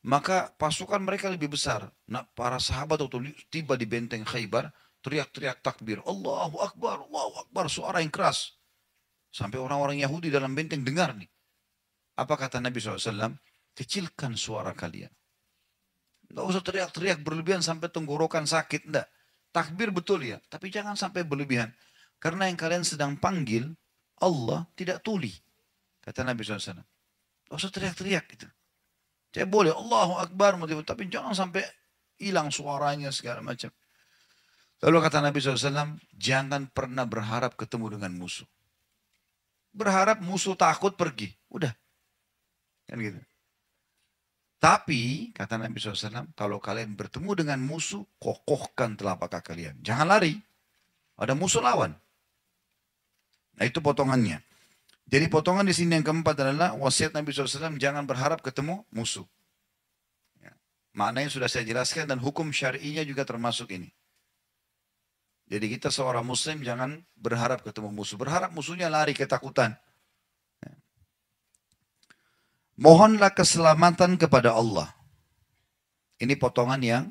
Maka pasukan mereka lebih besar. Nah, para sahabat waktu tiba di benteng Khaybar, teriak-teriak takbir. Allahu Akbar, suara yang keras. Sampai orang-orang Yahudi dalam benteng dengar nih. Apa kata Nabi SAW? Kecilkan suara kalian. Nggak usah teriak-teriak berlebihan sampai tenggorokan sakit. Enggak. Takbir betul ya, tapi jangan sampai berlebihan. Karena yang kalian sedang panggil, Allah tidak tuli. Kata Nabi SAW. Nggak usah teriak-teriak gitu. Saya boleh Allahu Akbar, tapi jangan sampai hilang suaranya segala macam. Lalu kata Nabi SAW, jangan pernah berharap ketemu dengan musuh. Berharap musuh takut pergi. Udah. Kan gitu. Tapi, kata Nabi SAW, kalau kalian bertemu dengan musuh, kokohkan telapak kaki kalian. Jangan lari. Ada musuh lawan. Nah itu potongannya. Jadi potongan di sini yang keempat adalah wasiat Nabi SAW, jangan berharap ketemu musuh. Ya. Maknanya sudah saya jelaskan dan hukum syar'inya juga termasuk ini. Jadi kita seorang muslim jangan berharap ketemu musuh. Berharap musuhnya lari ketakutan. Ya. Mohonlah keselamatan kepada Allah. Ini potongan yang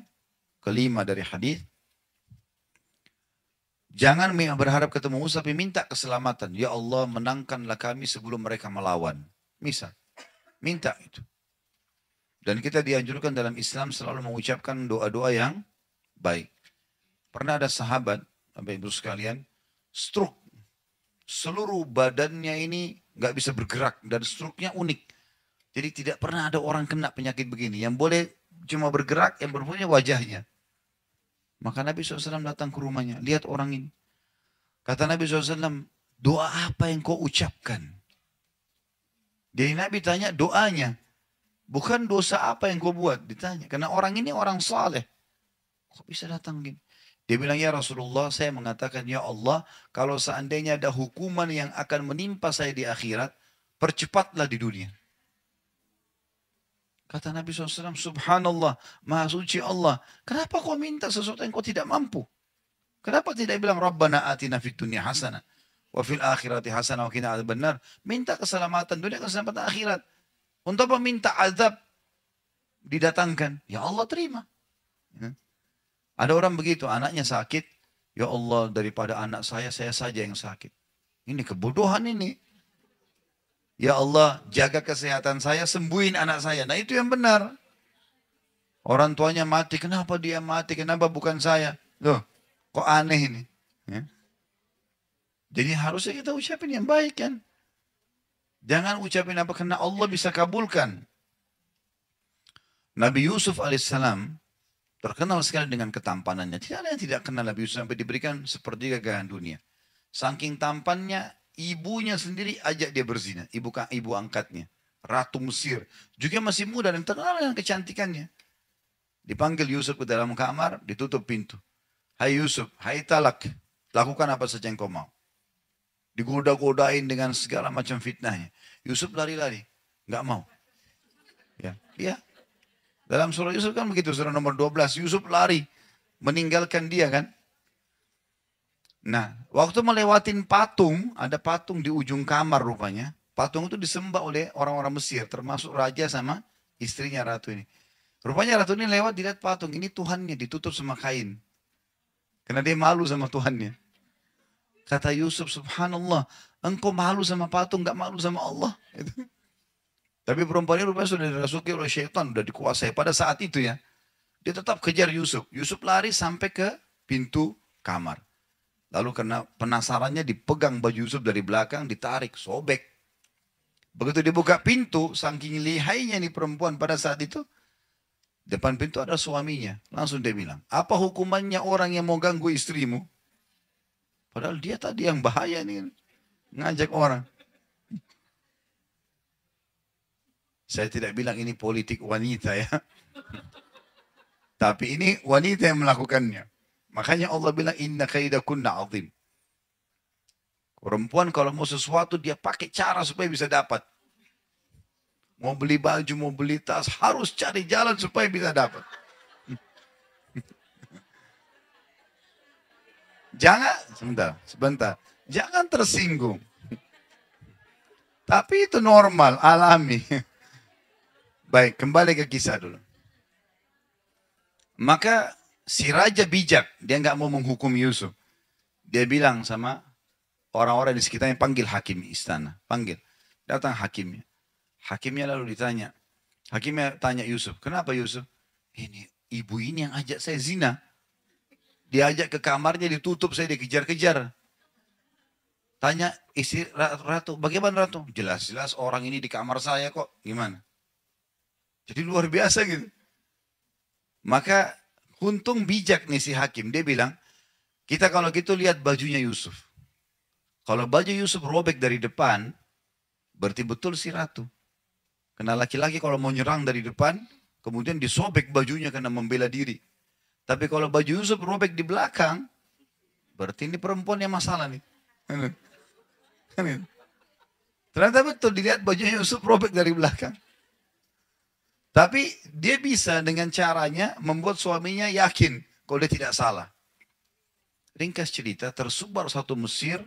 kelima dari hadis. Jangan berharap ketemu musuh, tapi minta keselamatan. Ya Allah, menangkanlah kami sebelum mereka melawan. Misal, minta itu. Dan kita dianjurkan dalam Islam selalu mengucapkan doa-doa yang baik. Pernah ada sahabat, Bapak Ibu sekalian, stroke. Seluruh badannya ini nggak bisa bergerak dan stroke-nya unik. Jadi tidak pernah ada orang kena penyakit begini. Yang boleh cuma bergerak, yang berpunya wajahnya. Maka Nabi SAW datang ke rumahnya. Lihat orang ini. Kata Nabi SAW, doa apa yang kau ucapkan? Jadi Nabi tanya doanya. Bukan dosa apa yang kau buat. Ditanya. Karena orang ini orang saleh. Kok bisa datang gini? Dia bilang, ya Rasulullah, saya mengatakan, ya Allah, kalau seandainya ada hukuman yang akan menimpa saya di akhirat, percepatlah di dunia. Kata Nabi SAW, subhanallah, maha suci Allah. Kenapa kau minta sesuatu yang kau tidak mampu? Kenapa tidak bilang, Rabbana atina fid dunya hasanah, wa fil akhirati hasanah, wa qina adzabannar. Minta keselamatan dunia, keselamatan akhirat. Untuk apa minta azab didatangkan? Ya Allah terima. Ya. Ada orang begitu, anaknya sakit. Ya Allah, daripada anak saya saja yang sakit. Ini kebodohan ini. Ya Allah, jaga kesehatan saya, sembuhin anak saya. Nah itu yang benar. Orang tuanya mati, kenapa dia mati? Kenapa bukan saya? Loh, kok aneh ini? Ya. Jadi harusnya kita ucapin yang baik kan. Jangan ucapin apa, karena Allah bisa kabulkan. Nabi Yusuf alaihissalam terkenal sekali dengan ketampanannya. Tidak ada yang tidak kenal Nabi Yusuf sampai diberikan seperti kekayaan dunia. Saking tampannya, ibunya sendiri ajak dia berzina. Ibu angkatnya. Ratu Mesir. Juga masih muda dan terkenal dengan kecantikannya. Dipanggil Yusuf ke dalam kamar, ditutup pintu. Hai Yusuf, hai Talak. Lakukan apa saja yang kau mau. Digoda-godain dengan segala macam fitnahnya. Yusuf lari-lari. Nggak mau. Ya. Dalam surah Yusuf kan begitu, surah nomor 12. Yusuf lari. Meninggalkan dia kan. Nah, waktu melewatin patung, ada patung di ujung kamar rupanya. Patung itu disembah oleh orang-orang Mesir, termasuk raja sama istrinya ratu ini. Rupanya ratu ini lewat, dilihat patung, ini Tuhannya ditutup sama kain. Karena dia malu sama Tuhannya. Kata Yusuf, subhanallah, engkau malu sama patung, gak malu sama Allah. Tapi perempuan ini rupanya sudah dirasuki oleh syaitan, sudah dikuasai pada saat itu ya. Dia tetap kejar Yusuf. Yusuf lari sampai ke pintu kamar. Lalu karena penasarannya dipegang baju Yusuf dari belakang, ditarik, sobek. Begitu dibuka pintu, saking lihainya nih perempuan pada saat itu, depan pintu ada suaminya. Langsung dia bilang, apa hukumannya orang yang mau ganggu istrimu? Padahal dia tadi yang bahaya nih, ngajak orang. Saya tidak bilang ini politik wanita ya. Tapi ini wanita yang melakukannya. Makanya Allah bilang inna kaidakunna azim. Perempuan kalau mau sesuatu dia pakai cara supaya bisa dapat. Mau beli baju, mau beli tas, harus cari jalan supaya bisa dapat. Jangan, sebentar. Jangan tersinggung. Tapi itu normal, alami. Baik, kembali ke kisah dulu. Maka si raja bijak, dia nggak mau menghukum Yusuf. Dia bilang sama orang-orang di sekitarnya, panggil hakim istana. Panggil. Datang hakimnya. Hakimnya lalu ditanya. Hakimnya tanya Yusuf, kenapa Yusuf? Ini ibu ini yang ajak saya zina. Diajak ke kamarnya, ditutup, saya dikejar-kejar. Tanya istri ratu, bagaimana ratu? Jelas-jelas orang ini di kamar saya kok. Gimana? Jadi luar biasa gitu. Maka untung bijak nih si hakim. Dia bilang, kita kalau gitu lihat bajunya Yusuf. Kalau baju Yusuf robek dari depan, berarti betul si ratu. Karena laki-laki kalau mau nyerang dari depan, kemudian disobek bajunya karena membela diri. Tapi kalau baju Yusuf robek di belakang, berarti ini perempuan yang masalah nih. Ternyata betul dilihat bajunya Yusuf robek dari belakang. Tapi dia bisa dengan caranya membuat suaminya yakin kalau dia tidak salah. Ringkas cerita, tersebar satu Mesir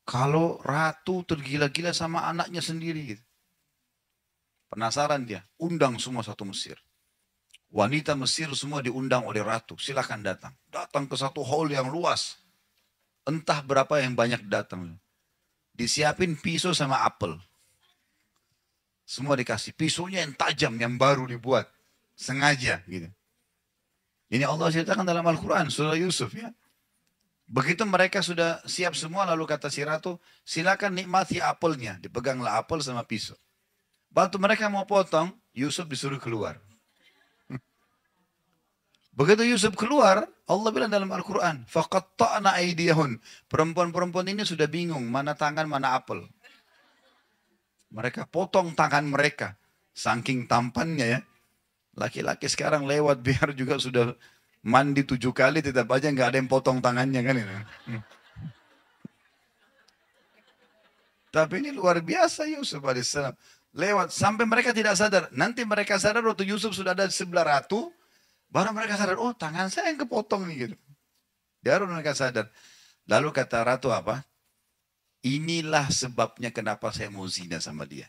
kalau ratu tergila-gila sama anaknya sendiri. Penasaran dia, undang semua satu Mesir. Wanita Mesir semua diundang oleh ratu, silakan datang. Datang ke satu hall yang luas. Entah berapa yang banyak datang. Disiapin pisau sama apel. Semua dikasih pisaunya yang tajam, yang baru dibuat. Sengaja gitu. Ini Allah ceritakan dalam Al-Quran, surah Yusuf ya. Begitu mereka sudah siap semua, lalu kata si ratu, silakan nikmati apelnya. Dipeganglah apel sama pisau. Waktu mereka mau potong, Yusuf disuruh keluar. Begitu Yusuf keluar, Allah bilang dalam Al-Quran, faqatta'na aydiyahun. Perempuan-perempuan ini sudah bingung, mana tangan, mana apel. Mereka potong tangan mereka. Saking tampannya ya. Laki-laki sekarang lewat biar juga sudah mandi 7 kali tetap aja nggak ada yang potong tangannya kan ini. Tapi ini luar biasa Yusuf alaihissalam. Lewat sampai mereka tidak sadar. Nanti mereka sadar waktu Yusuf sudah ada di sebelah ratu. Baru mereka sadar, oh tangan saya yang kepotong nih gitu. Baru mereka sadar. Lalu kata ratu apa? Inilah sebabnya kenapa saya mau zina sama dia.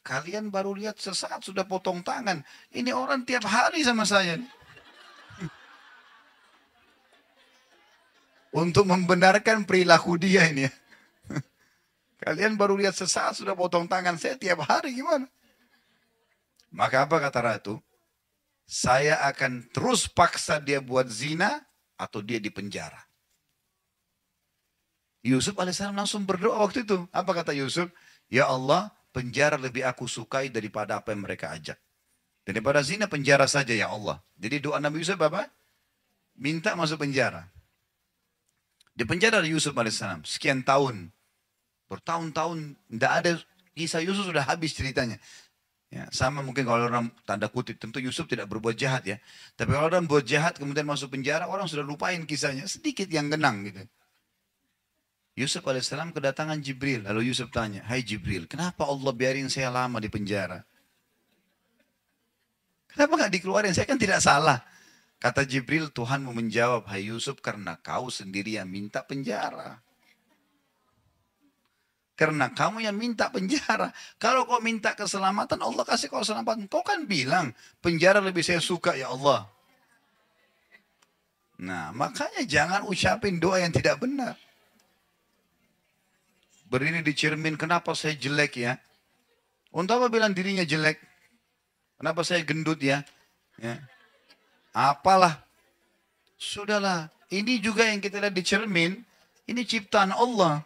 Kalian baru lihat sesaat sudah potong tangan. Ini orang tiap hari sama saya. Untuk membenarkan perilaku dia ini. Kalian baru lihat sesaat sudah potong tangan saya tiap hari gimana? Maka apa kata ratu? Saya akan terus paksa dia buat zina atau dia dipenjara. Yusuf alaihissalam langsung berdoa waktu itu. Apa kata Yusuf? Ya Allah, penjara lebih aku sukai daripada apa yang mereka ajak. Daripada zina, penjara saja ya Allah. Jadi doa Nabi Yusuf apa? Minta masuk penjara. Di penjara Yusuf alaihissalam sekian tahun. Bertahun-tahun tidak ada, kisah Yusuf sudah habis ceritanya. Ya, sama mungkin kalau orang tanda kutip, tentu Yusuf tidak berbuat jahat ya. Tapi kalau orang buat jahat kemudian masuk penjara, orang sudah lupain kisahnya. Sedikit yang genang gitu. Yusuf alaihissalam kedatangan Jibril. Lalu Yusuf tanya, hai Jibril, kenapa Allah biarin saya lama di penjara? Kenapa nggak dikeluarin? Saya kan tidak salah. Kata Jibril, Tuhanmu menjawab, hai Yusuf, karena kau sendiri yang minta penjara. Karena kamu yang minta penjara. Kalau kau minta keselamatan, Allah kasih kau keselamatan. Kau kan bilang, penjara lebih saya suka ya Allah. Nah, makanya jangan ucapin doa yang tidak benar. Berdiri di cermin, kenapa saya jelek ya? Untuk apa bilang dirinya jelek? Kenapa saya gendut ya? Ya. Apalah. Sudahlah. Ini juga yang kita lihat di cermin. Ini ciptaan Allah.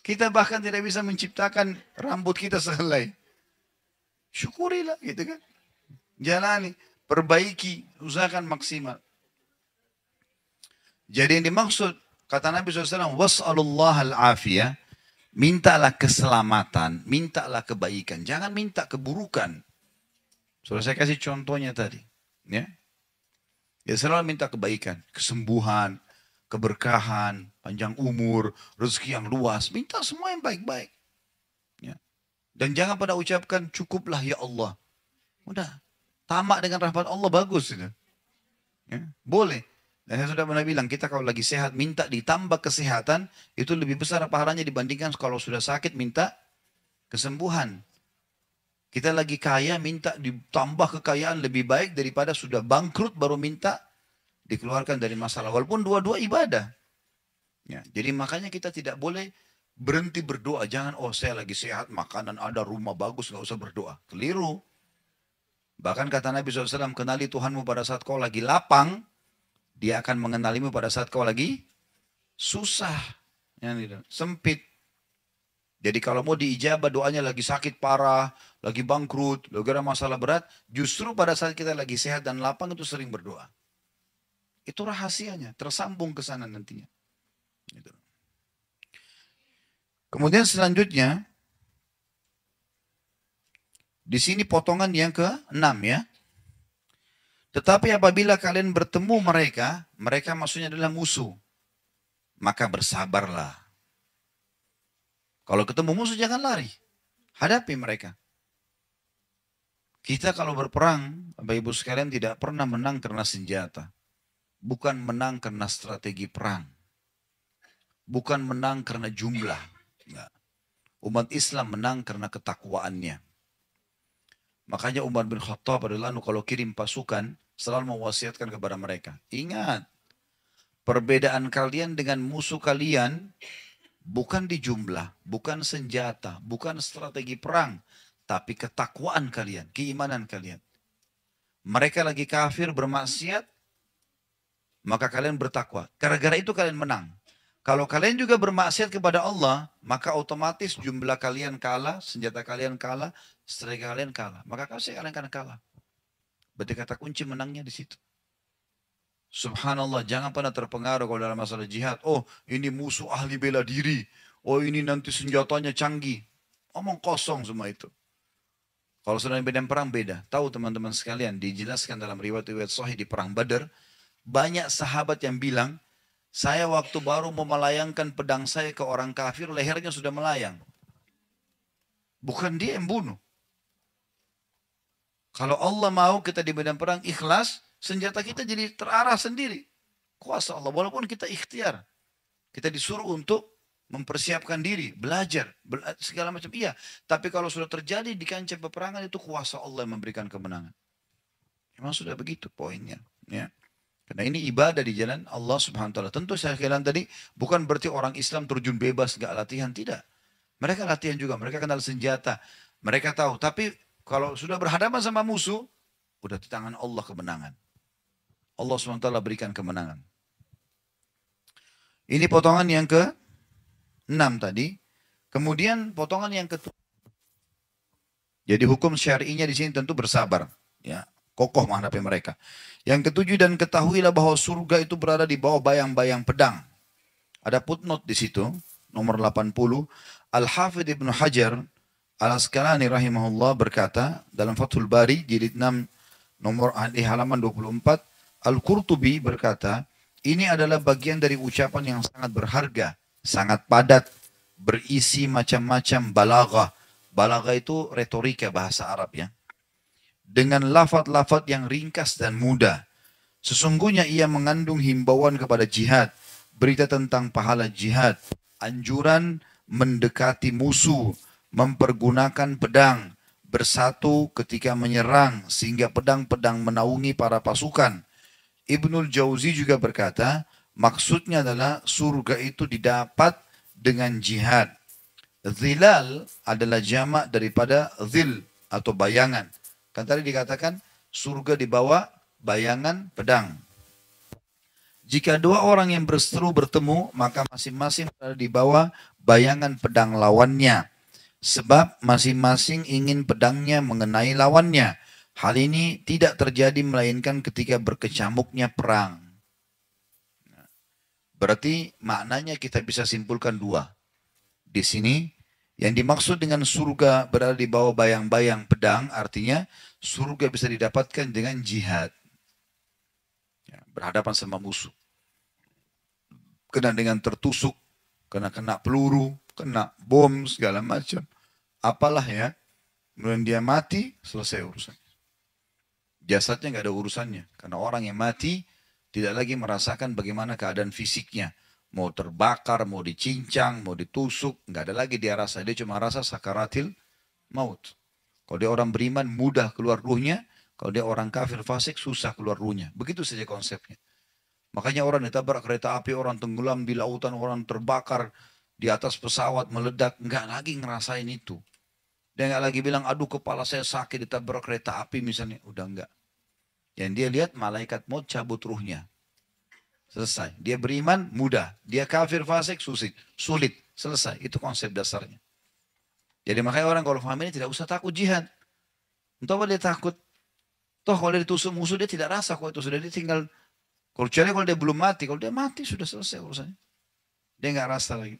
Kita bahkan tidak bisa menciptakan rambut kita sehelai. Syukurilah gitu kan. Jalani, perbaiki, usahakan maksimal. Jadi yang dimaksud, kata Nabi SAW, was'alullah al-afiyah, mintalah keselamatan, mintalah kebaikan. Jangan minta keburukan. Sudah saya kasih contohnya tadi. Ya, selalu minta kebaikan, kesembuhan, keberkahan, panjang umur, rezeki yang luas. Minta semua yang baik-baik. Ya. Dan jangan pada ucapkan, cukuplah ya Allah. Udah, tamak dengan rahmat Allah bagus. Ya. Boleh. Dan saya sudah pernah bilang, kita kalau lagi sehat, minta ditambah kesehatan, itu lebih besar pahalanya dibandingkan kalau sudah sakit, minta kesembuhan. Kita lagi kaya, minta ditambah kekayaan lebih baik daripada sudah bangkrut, baru minta dikeluarkan dari masalah. Walaupun dua-dua ibadah. Ya, jadi makanya kita tidak boleh berhenti berdoa. Jangan, oh saya lagi sehat, makanan ada, rumah bagus, nggak usah berdoa. Keliru. Bahkan kata Nabi SAW, kenali Tuhanmu pada saat kau lagi lapang, dia akan mengenalimu pada saat kau lagi susah. Ya, sempit. Jadi kalau mau diijabah doanya lagi sakit parah, lagi bangkrut, lagi ada masalah berat, justru pada saat kita lagi sehat dan lapang itu sering berdoa. Itu rahasianya, tersambung ke sana nantinya. Gitu. Kemudian selanjutnya, di sini potongan yang ke-6 ya. Tetapi apabila kalian bertemu mereka, mereka maksudnya adalah musuh, maka bersabarlah. Kalau ketemu musuh jangan lari, hadapi mereka. Kita kalau berperang, Bapak Ibu sekalian tidak pernah menang karena senjata. Bukan menang karena strategi perang. Bukan menang karena jumlah. Enggak. Umat Islam menang karena ketakwaannya. Makanya Umar bin Khattab adalah kalau kirim pasukan, selalu mewasiatkan kepada mereka. Ingat, perbedaan kalian dengan musuh kalian bukan di jumlah, bukan senjata, bukan strategi perang, tapi ketakwaan kalian, keimanan kalian. Mereka lagi kafir, bermaksiat, maka kalian bertakwa. Gara-gara itu kalian menang. Kalau kalian juga bermaksiat kepada Allah, maka otomatis jumlah kalian kalah, senjata kalian kalah, strategi kalian kalah. Maka kalian akan kalah. Berarti kata kunci menangnya di situ. Subhanallah, jangan pernah terpengaruh kalau dalam masalah jihad. Oh, ini musuh ahli bela diri. Oh, ini nanti senjatanya canggih. Omong kosong semua itu. Kalau sedang medan perang beda. Tahu teman-teman sekalian, dijelaskan dalam riwayat-riwayat sahih di perang Badar, banyak sahabat yang bilang, saya waktu baru mau melayangkan pedang saya ke orang kafir, lehernya sudah melayang. Bukan dia yang bunuh. Kalau Allah mau kita di medan perang ikhlas, senjata kita jadi terarah sendiri. Kuasa Allah, walaupun kita ikhtiar. Kita disuruh untuk mempersiapkan diri, belajar, segala macam. Iya, tapi kalau sudah terjadi di kancah peperangan itu kuasa Allah yang memberikan kemenangan. Memang sudah begitu poinnya. Ya. Karena ini ibadah di jalan Allah Subhanahu wa taala. Tentu saya bilang tadi bukan berarti orang Islam terjun bebas, gak latihan, tidak. Mereka latihan juga, mereka kenal senjata. Mereka tahu, tapi kalau sudah berhadapan sama musuh, udah di tangan Allah kemenangan. Allah SWT berikan kemenangan. Ini potongan yang ke-6 tadi. Kemudian potongan yang ke-7. Jadi hukum syar'inya di sini tentu bersabar. Ya, kokoh menghadapi mereka. Yang ke-7, dan ketahuilah bahwa surga itu berada di bawah bayang-bayang pedang. Ada footnote di situ, nomor 80. Al-Hafidh Ibnu Hajar Al-Asqalani rahimahullah berkata dalam Fathul Bari jilid 6 nomor di halaman 24, Al-Qurtubi berkata, ini adalah bagian dari ucapan yang sangat berharga, sangat padat, berisi macam-macam balaghah. Balaghah itu retorika bahasa Arab ya. Dengan lafaz-lafaz yang ringkas dan mudah. Sesungguhnya ia mengandung himbauan kepada jihad, berita tentang pahala jihad, anjuran mendekati musuh, mempergunakan pedang, bersatu ketika menyerang sehingga pedang-pedang menaungi para pasukan. Ibnul Jauzi juga berkata, maksudnya adalah surga itu didapat dengan jihad. Zilal adalah jamak daripada zil atau bayangan. Kan tadi dikatakan surga di bawah bayangan pedang. Jika dua orang yang berseteru bertemu, maka masing-masing berada di bawah bayangan pedang lawannya. Sebab masing-masing ingin pedangnya mengenai lawannya. Hal ini tidak terjadi melainkan ketika berkecamuknya perang. Berarti maknanya kita bisa simpulkan dua. Di sini yang dimaksud dengan surga berada di bawah bayang-bayang pedang, artinya surga bisa didapatkan dengan jihad. Ya, berhadapan sama musuh. Kena dengan tertusuk, kena peluru, kena bom, segala macam. Apalah ya, kemudian dia mati, selesai urusan. Jasadnya nggak ada urusannya. Karena orang yang mati tidak lagi merasakan bagaimana keadaan fisiknya. Mau terbakar, mau dicincang, mau ditusuk, nggak ada lagi dia rasa. Dia cuma rasa sakaratil maut. Kalau dia orang beriman, mudah keluar ruhnya. Kalau dia orang kafir fasik, susah keluar ruhnya. Begitu saja konsepnya. Makanya orang ditabrak kereta api, orang tenggelam di lautan, orang terbakar di atas pesawat, meledak. Nggak lagi ngerasain itu. Dia nggak lagi bilang, aduh kepala saya sakit ditabrak kereta api misalnya. Udah enggak. Yang dia lihat malaikat maut cabut ruhnya. Selesai. Dia beriman, mudah. Dia kafir, fasik, sulit. Selesai. Itu konsep dasarnya. Jadi makanya orang kalau paham ini tidak usah takut jihad. Entah apa dia takut. Toh kalau dia ditusuk musuh, dia tidak rasa kok itu. Sudah dia tinggal. Kecuali kalau dia belum mati. Kalau dia mati, sudah selesai urusannya. Dia nggak rasa lagi.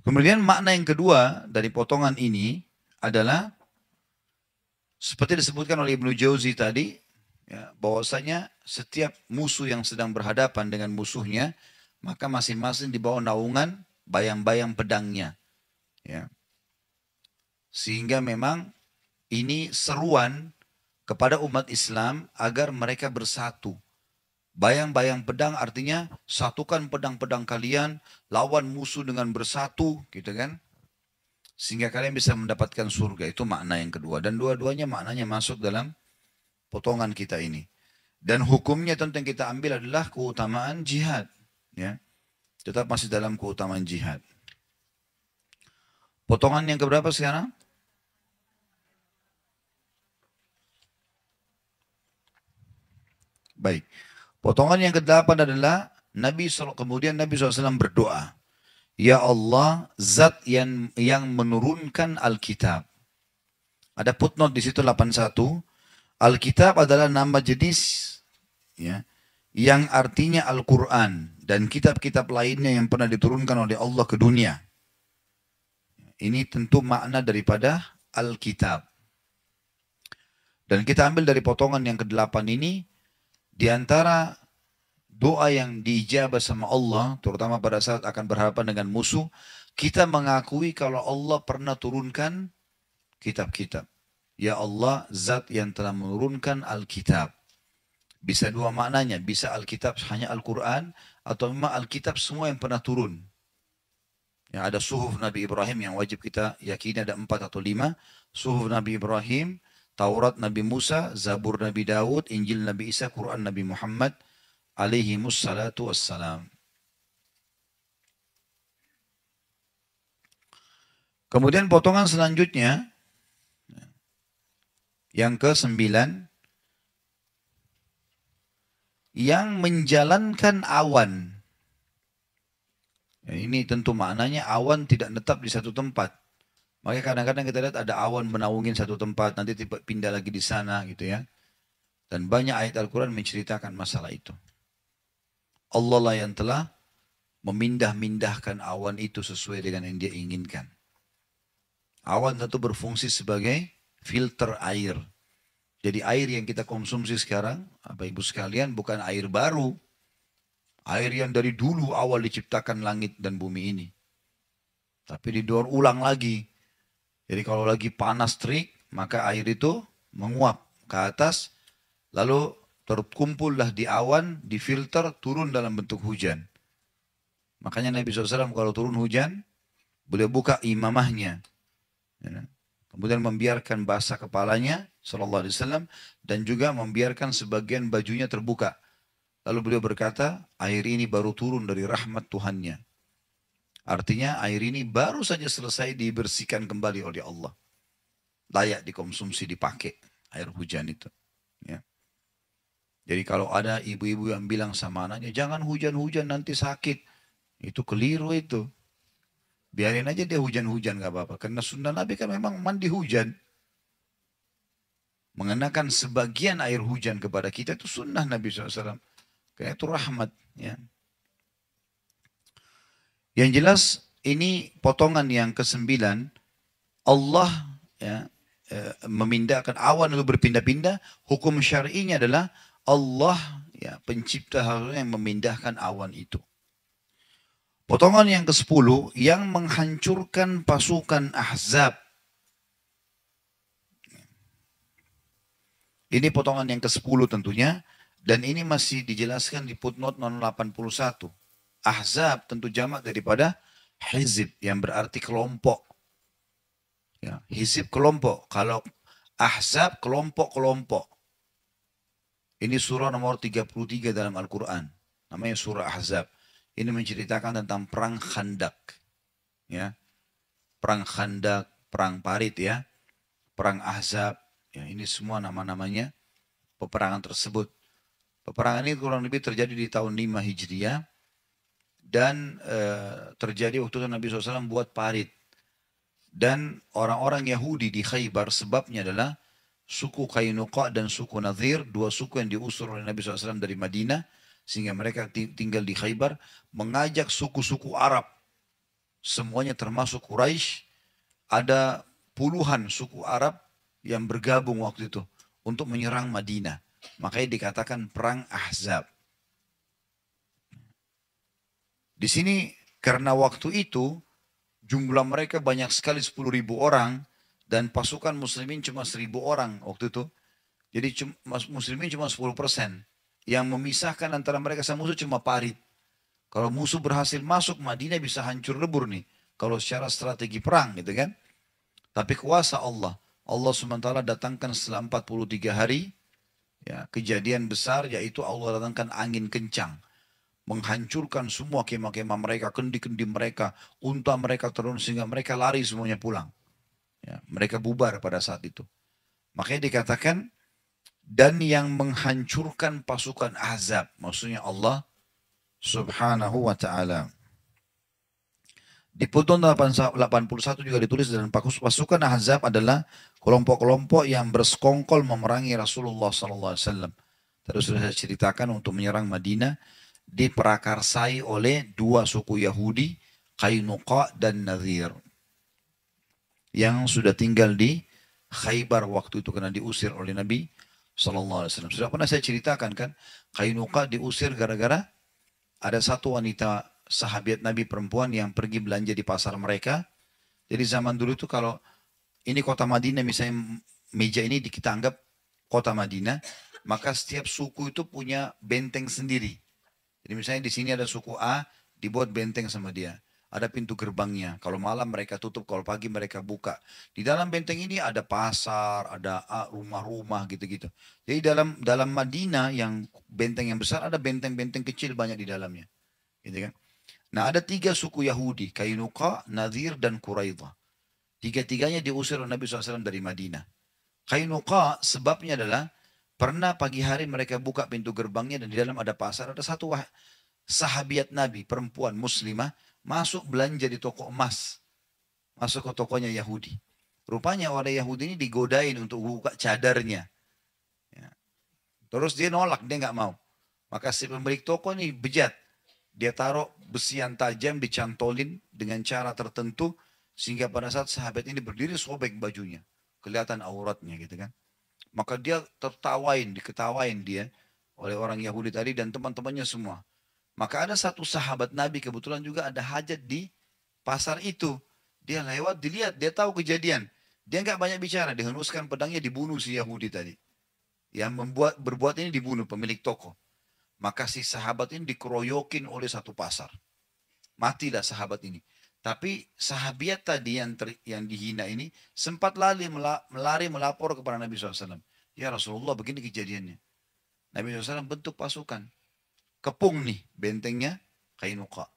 Kemudian makna yang kedua dari potongan ini adalah seperti disebutkan oleh Ibnu Jauzi tadi, ya, bahwasanya setiap musuh yang sedang berhadapan dengan musuhnya, maka masing-masing di bawah naungan bayang-bayang pedangnya. Ya. Sehingga memang ini seruan kepada umat Islam agar mereka bersatu. Bayang-bayang pedang artinya satukan pedang-pedang kalian, lawan musuh dengan bersatu, gitu kan? Sehingga kalian bisa mendapatkan surga. Itu makna yang kedua. Dan dua-duanya maknanya masuk dalam potongan kita ini. Dan hukumnya tentu yang kita ambil adalah keutamaan jihad. Ya. Tetap masih dalam keutamaan jihad. Potongan yang keberapa sekarang? Baik. Potongan yang ke-8 adalah kemudian Nabi SAW berdoa. Ya Allah, zat yang menurunkan Alkitab. Ada footnote di situ 81. Alkitab adalah nama jenis ya, yang artinya Al-Quran dan kitab-kitab lainnya yang pernah diturunkan oleh Allah ke dunia. Ini tentu makna daripada Alkitab. Dan kita ambil dari potongan yang ke-8 ini, di antara doa yang diijabah sama Allah, terutama pada saat akan berhadapan dengan musuh, kita mengakui kalau Allah pernah turunkan kitab-kitab. Ya Allah, zat yang telah menurunkan Alkitab. Bisa dua maknanya, bisa Alkitab hanya Al-Quran, atau memang Alkitab semua yang pernah turun. Ya, ada suhuf Nabi Ibrahim yang wajib kita yakini ada 4 atau 5. Suhuf Nabi Ibrahim, Taurat Nabi Musa, Zabur Nabi Daud, Injil Nabi Isa, Quran Nabi Muhammad, alaihimussalatu wassalam. Kemudian potongan selanjutnya, yang ke-9, yang menjalankan awan. Ya, ini tentu maknanya awan tidak tetap di satu tempat. Makanya kadang-kadang kita lihat ada awan menaungin satu tempat, nanti tiba pindah lagi di sana gitu ya. Dan banyak ayat Al-Quran menceritakan masalah itu. Allah lah yang telah memindah-mindahkan awan itu sesuai dengan yang dia inginkan. Awan tentu berfungsi sebagai filter air. Jadi air yang kita konsumsi sekarang, Bapak Ibu sekalian, bukan air baru. Air yang dari dulu awal diciptakan langit dan bumi ini. Tapi didaur ulang lagi. Jadi kalau lagi panas terik, maka air itu menguap ke atas, lalu terkumpullah di awan, difilter, turun dalam bentuk hujan. Makanya Nabi SAW kalau turun hujan, beliau buka imamahnya. Ya. Kemudian membiarkan basah kepalanya, Sallallahu Alaihi Wasallam, dan juga membiarkan sebagian bajunya terbuka. Lalu beliau berkata, air ini baru turun dari rahmat Tuhannya. Artinya air ini baru saja selesai dibersihkan kembali oleh Allah. Layak dikonsumsi, dipakai air hujan itu. Ya. Jadi kalau ada ibu-ibu yang bilang sama anaknya, jangan hujan-hujan nanti sakit. Itu keliru itu. Biarin aja dia hujan-hujan gak apa-apa. Karena sunnah Nabi kan memang mandi hujan. Mengenakan sebagian air hujan kepada kita itu sunnah Nabi SAW. Karena itu rahmat. Ya. Yang jelas ini potongan yang ke-9. Allah ya, memindahkan awan itu berpindah-pindah. Hukum syar'inya adalah Allah ya, pencipta harusnya yang memindahkan awan itu. Potongan yang ke-10 yang menghancurkan pasukan Ahzab. Ini potongan yang ke-10 tentunya. Dan ini masih dijelaskan di footnote 81. Ahzab tentu jamak daripada hizib yang berarti kelompok. Ya, hizib kelompok. Kalau Ahzab kelompok-kelompok. Ini surah nomor 33 dalam Al-Quran. Namanya surah Ahzab. Ini menceritakan tentang perang Khandak. Ya. Perang Khandak, perang Parit ya. Perang Ahzab. Ya, ini semua nama-namanya peperangan tersebut. Peperangan ini kurang lebih terjadi di tahun 5 Hijriah. Dan terjadi waktu itu Nabi SAW buat Parit. Dan orang-orang Yahudi di Khaybar sebabnya adalah suku Qainuqa dan suku Nadhir, dua suku yang diusir oleh Nabi SAW dari Madinah, sehingga mereka tinggal di Khaybar, mengajak suku-suku Arab, semuanya termasuk Quraisy, ada puluhan suku Arab yang bergabung waktu itu untuk menyerang Madinah. Makanya dikatakan perang Ahzab. Di sini karena waktu itu jumlah mereka banyak sekali 10.000 orang dan pasukan muslimin cuma 1.000 orang waktu itu. Jadi muslimin cuma 10%. Yang memisahkan antara mereka sama musuh cuma Parit. Kalau musuh berhasil masuk Madinah bisa hancur lebur nih. Kalau secara strategi perang gitu kan. Tapi kuasa Allah. Allah SWT datangkan setelah 43 hari. Ya, kejadian besar yaitu Allah datangkan angin kencang. Menghancurkan semua kemah-kemah mereka, kendi-kendi mereka, unta mereka turun sehingga mereka lari semuanya pulang. Ya, mereka bubar pada saat itu. Makanya dikatakan, dan yang menghancurkan pasukan Ahzab, maksudnya Allah Subhanahu wa ta'ala. Di footnote 81 juga ditulis, dan pasukan Ahzab adalah kelompok-kelompok yang bersekongkol memerangi Rasulullah SAW. Terus sudah saya ceritakan untuk menyerang Madinah, diperakarsai oleh dua suku Yahudi, Qainuqa dan Nadhir, yang sudah tinggal di Khaybar waktu itu karena diusir oleh Nabi SAW. Sudah pernah saya ceritakan kan, Qainuqa diusir gara-gara ada satu wanita sahabat Nabi perempuan yang pergi belanja di pasar mereka. Jadi zaman dulu itu kalau ini kota Madinah, misalnya meja ini kita anggap kota Madinah, maka setiap suku itu punya benteng sendiri. Jadi misalnya di sini ada suku A, dibuat benteng sama dia. Ada pintu gerbangnya. Kalau malam mereka tutup, kalau pagi mereka buka. Di dalam benteng ini ada pasar, ada rumah-rumah gitu-gitu. Jadi dalam Madinah yang benteng yang besar, ada benteng-benteng kecil banyak di dalamnya. Gitu kan? Nah ada 3 suku Yahudi, Qainuqa, Nadhir, dan Quraidah. Tiga-tiganya diusir oleh Nabi SAW dari Madinah. Qainuqa sebabnya adalah pernah pagi hari mereka buka pintu gerbangnya dan di dalam ada pasar. Ada satu sahabiat Nabi, perempuan muslimah, masuk belanja di toko emas. Masuk ke tokonya Yahudi. Rupanya orang Yahudi ini digodain untuk buka cadarnya. Ya. Terus dia nolak, dia nggak mau. Maka si pemilik toko ini bejat. Dia taruh besian tajam dicantolin dengan cara tertentu sehingga pada saat sahabat ini berdiri sobek bajunya. Kelihatan auratnya gitu kan. Maka dia diketawain dia oleh orang Yahudi tadi dan teman-temannya semua. Maka ada satu sahabat Nabi kebetulan juga ada hajat di pasar itu. Dia lewat, dilihat, dia tahu kejadian. Dia nggak banyak bicara, dihenuskan pedangnya, dibunuh si Yahudi tadi. Yang berbuat ini dibunuh pemilik toko. Maka si sahabat ini dikeroyokin oleh satu pasar. Matilah sahabat ini. Tapi sahabiat tadi yang dihina ini sempat melari melapor kepada Nabi SAW. Ya Rasulullah, begini kejadiannya. Nabi SAW bentuk pasukan. Kepung nih bentengnya Qainuqa.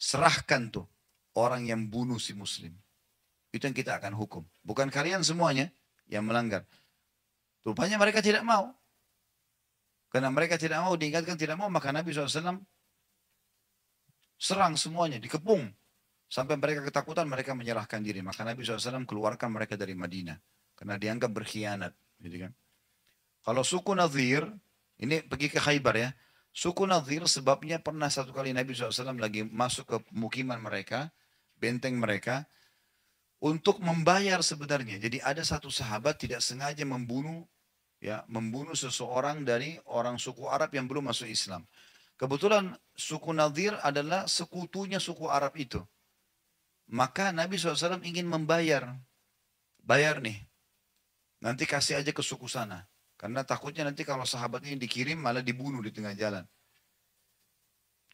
Serahkan tuh orang yang bunuh si muslim. Itu yang kita akan hukum. Bukan kalian semuanya yang melanggar. Rupanya mereka tidak mau. Karena mereka tidak mau, diingatkan tidak mau, maka Nabi SAW serang semuanya, dikepung. Sampai mereka ketakutan, mereka menyerahkan diri. Maka Nabi SAW keluarkan mereka dari Madinah. Karena dianggap berkhianat. Gitu kan. Kalau suku Nadhir, ini pergi ke Khaybar ya. Suku Nadhir sebabnya pernah satu kali Nabi SAW lagi masuk ke pemukiman mereka, benteng mereka, untuk membayar sebenarnya. Jadi ada satu sahabat tidak sengaja membunuh seseorang dari orang suku Arab yang belum masuk Islam. Kebetulan suku Nadhir adalah sekutunya suku Arab itu. Maka Nabi SAW ingin membayar. Bayar nih. Nanti kasih aja ke suku sana. Karena takutnya nanti kalau sahabat ini dikirim malah dibunuh di tengah jalan.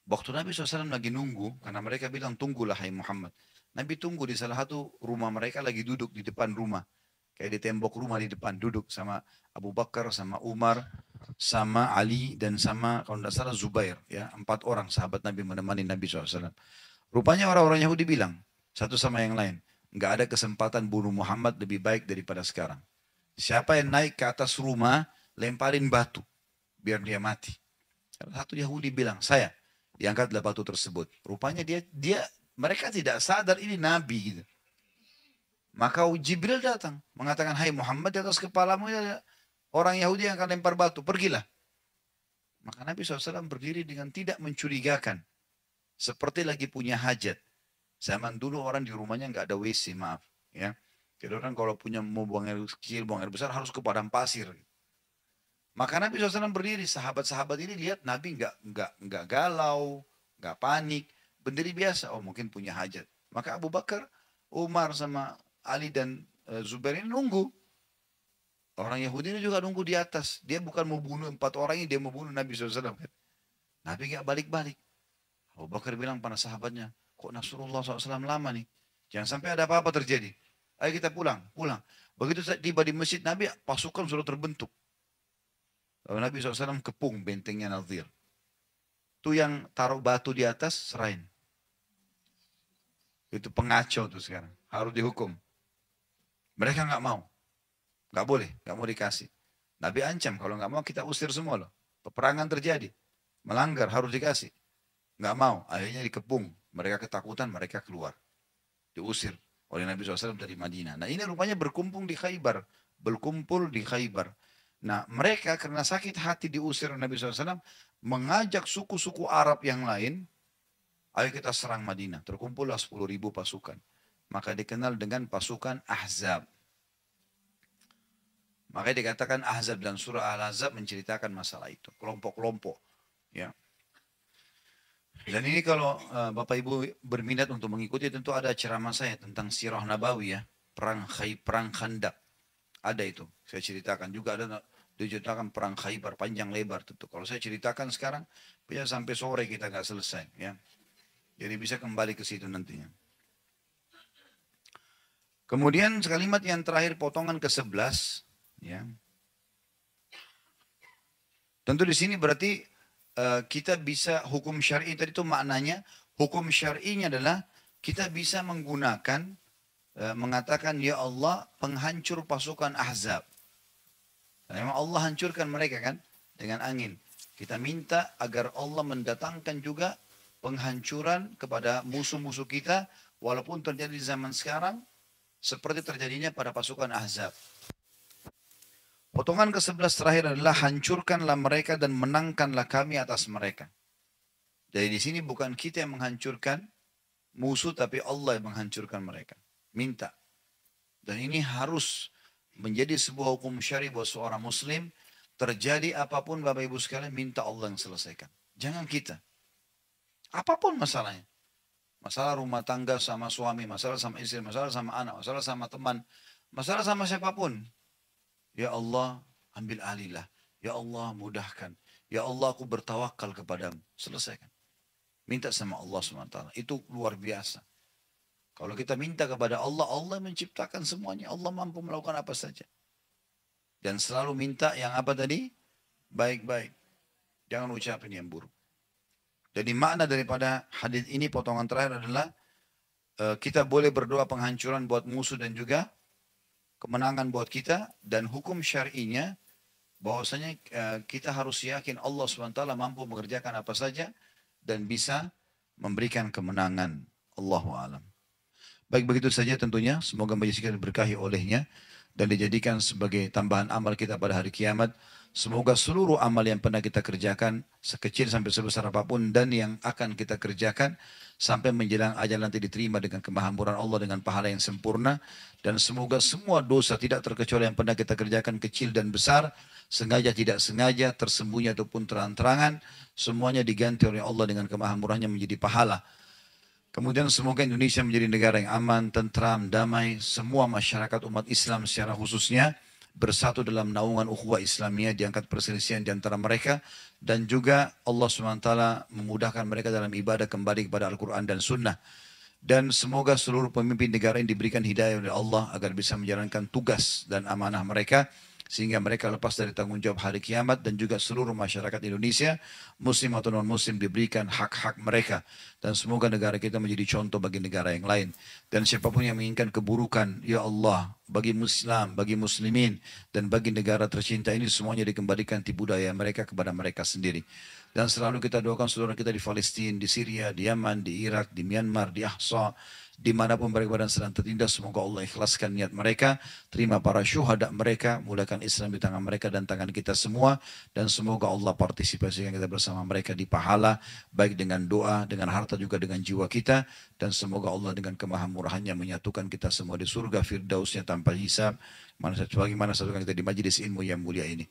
Waktu Nabi SAW lagi nunggu, karena mereka bilang tunggulah hai Muhammad. Nabi tunggu di salah satu rumah mereka lagi duduk di depan rumah. Kayak di tembok rumah di depan duduk sama Abu Bakar, sama Umar, sama Ali, dan sama kalau tidak salah Zubair. Ya, 4 orang sahabat Nabi menemani Nabi SAW. Rupanya orang-orang Yahudi bilang, satu sama yang lain, nggak ada kesempatan bunuh Muhammad lebih baik daripada sekarang. Siapa yang naik ke atas rumah, lemparin batu, biar dia mati. Satu Yahudi bilang, saya. Diangkatlah batu tersebut. Rupanya mereka tidak sadar ini Nabi gitu. Maka Jibril datang, mengatakan, hai Muhammad, di atas kepalamu ada orang Yahudi yang akan lempar batu, pergilah. Maka Nabi SAW berdiri dengan tidak mencurigakan. Seperti lagi punya hajat. Zaman dulu orang di rumahnya nggak ada WC, maaf. Ya. Jadi orang kalau mau buang air kecil, buang air besar harus ke padang pasir. Maka Nabi SAW berdiri, sahabat-sahabat ini lihat Nabi nggak galau, nggak panik, berdiri biasa. Oh mungkin punya hajat. Maka Abu Bakar, Umar sama Ali dan Zubair ini nunggu. Orang Yahudi ini juga nunggu di atas. Dia bukan mau bunuh 4 orang ini, dia mau bunuh Nabi SAW. Nabi nggak balik-balik. Abu Bakar bilang pada sahabatnya, kok Nasrullah SAW lama nih? Jangan sampai ada apa-apa terjadi. Ayo kita pulang. Begitu tiba di masjid Nabi, pasukan sudah terbentuk. Lalu Nabi SAW kepung bentengnya Nadhir. Itu yang taruh batu di atas, serahin. Itu pengacau tuh sekarang. Harus dihukum. Mereka nggak mau. Nggak boleh, nggak mau dikasih. Nabi ancam, kalau nggak mau kita usir semua loh. Peperangan terjadi. Melanggar, harus dikasih. Nggak mau, akhirnya dikepung. Mereka ketakutan, mereka keluar. Diusir oleh Nabi SAW dari Madinah. Nah ini rupanya berkumpul di Khaybar. Nah mereka karena sakit hati diusir oleh Nabi SAW, mengajak suku-suku Arab yang lain, ayo kita serang Madinah. Terkumpullah 10.000 pasukan. Maka dikenal dengan pasukan Ahzab. Maka dikatakan Ahzab dan surah Al-Ahzab menceritakan masalah itu. Kelompok-kelompok. Ya. Dan ini kalau Bapak Ibu berminat untuk mengikuti tentu ada ceramah saya tentang Sirah Nabawi ya. Perang Khandaq. Ada itu. Saya ceritakan juga ada diceritakan perang Khaybar panjang lebar tentu. Kalau saya ceritakan sekarang bisa sampai sore kita nggak selesai ya. Jadi bisa kembali ke situ nantinya. Kemudian kalimat yang terakhir potongan ke-11 ya. Tentu di sini berarti kita bisa hukum syar'i tadi itu maknanya hukum syar'inya adalah kita bisa menggunakan mengatakan, ya Allah penghancur pasukan Ahzab. Dan memang Allah hancurkan mereka kan dengan angin. Kita minta agar Allah mendatangkan juga penghancuran kepada musuh-musuh kita walaupun terjadi di zaman sekarang seperti terjadinya pada pasukan Ahzab. Potongan ke-11 terakhir adalah hancurkanlah mereka dan menangkanlah kami atas mereka. Jadi di sini bukan kita yang menghancurkan musuh tapi Allah yang menghancurkan mereka. Minta. Dan ini harus menjadi sebuah hukum syar'i buat seorang muslim. Terjadi apapun Bapak Ibu sekalian minta Allah yang selesaikan. Jangan kita. Apapun masalahnya. Masalah rumah tangga sama suami, masalah sama istri, masalah sama anak, masalah sama teman, masalah sama siapapun. Ya Allah, ambil alihlah. Ya Allah, mudahkan. Ya Allah, aku bertawakal kepadamu. Selesaikan. Minta sama Allah SWT. Itu luar biasa. Kalau kita minta kepada Allah, Allah menciptakan semuanya. Allah mampu melakukan apa saja. Dan selalu minta yang apa tadi? Baik-baik. Jangan ucapin yang buruk. Jadi makna daripada hadis ini potongan terakhir adalah kita boleh berdoa penghancuran buat musuh dan juga kemenangan buat kita, dan hukum syar'inya bahwasanya kita harus yakin Allah SWT mampu mengerjakan apa saja dan bisa memberikan kemenangan. Allahu a'lam. Baik, begitu saja tentunya. Semoga majelis kita diberkahi olehnya dan dijadikan sebagai tambahan amal kita pada hari kiamat. Semoga seluruh amal yang pernah kita kerjakan, sekecil sampai sebesar apapun, dan yang akan kita kerjakan sampai menjelang ajal nanti diterima dengan kemahampuran Allah dengan pahala yang sempurna. Dan semoga semua dosa tidak terkecuali yang pernah kita kerjakan kecil dan besar, sengaja tidak sengaja, tersembunyi ataupun terang-terangan, semuanya diganti oleh Allah dengan kemahampurannya menjadi pahala. Kemudian semoga Indonesia menjadi negara yang aman, tentram, damai. Semua masyarakat umat Islam secara khususnya bersatu dalam naungan ukhuwah Islamiyah, diangkat perselisihan di antara mereka, dan juga Allah SWT memudahkan mereka dalam ibadah kembali kepada Al-Quran dan Sunnah. Dan semoga seluruh pemimpin negara ini diberikan hidayah oleh Allah agar bisa menjalankan tugas dan amanah mereka, sehingga mereka lepas dari tanggung jawab hari kiamat, dan juga seluruh masyarakat Indonesia, muslim atau non-muslim, diberikan hak-hak mereka. Dan semoga negara kita menjadi contoh bagi negara yang lain. Dan siapapun yang menginginkan keburukan, ya Allah, bagi Islam, bagi muslimin, dan bagi negara tercinta ini, semuanya dikembalikan di budaya mereka kepada mereka sendiri. Dan selalu kita doakan saudara kita di Palestina, di Syria, di Yaman, di Irak, di Myanmar, di Ahsa, dimanapun mereka berada sedang tertindas. Semoga Allah ikhlaskan niat mereka, terima para syuhada mereka, mulakan Islam di tangan mereka dan tangan kita semua. Dan semoga Allah partisipasikan kita bersama mereka di pahala, baik dengan doa, dengan harta, juga dengan jiwa kita. Dan semoga Allah dengan kemahamurahannya menyatukan kita semua di surga firdausnya tanpa hisab, sebagaimana satukan kita di majlis ilmu yang mulia ini.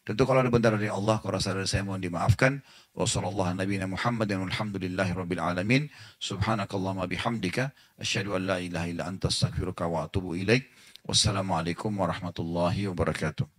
Tentu kalau ada benar dari Allah, kalau rasa dari saya mohon dimaafkan. Wassalamualaikum warahmatullahi Subhanakallahumma bihamdika asyhadu an la ilaha illa anta astaghfiruka wa atubu ilaik. Wassalamualaikum warahmatullahi wabarakatuh.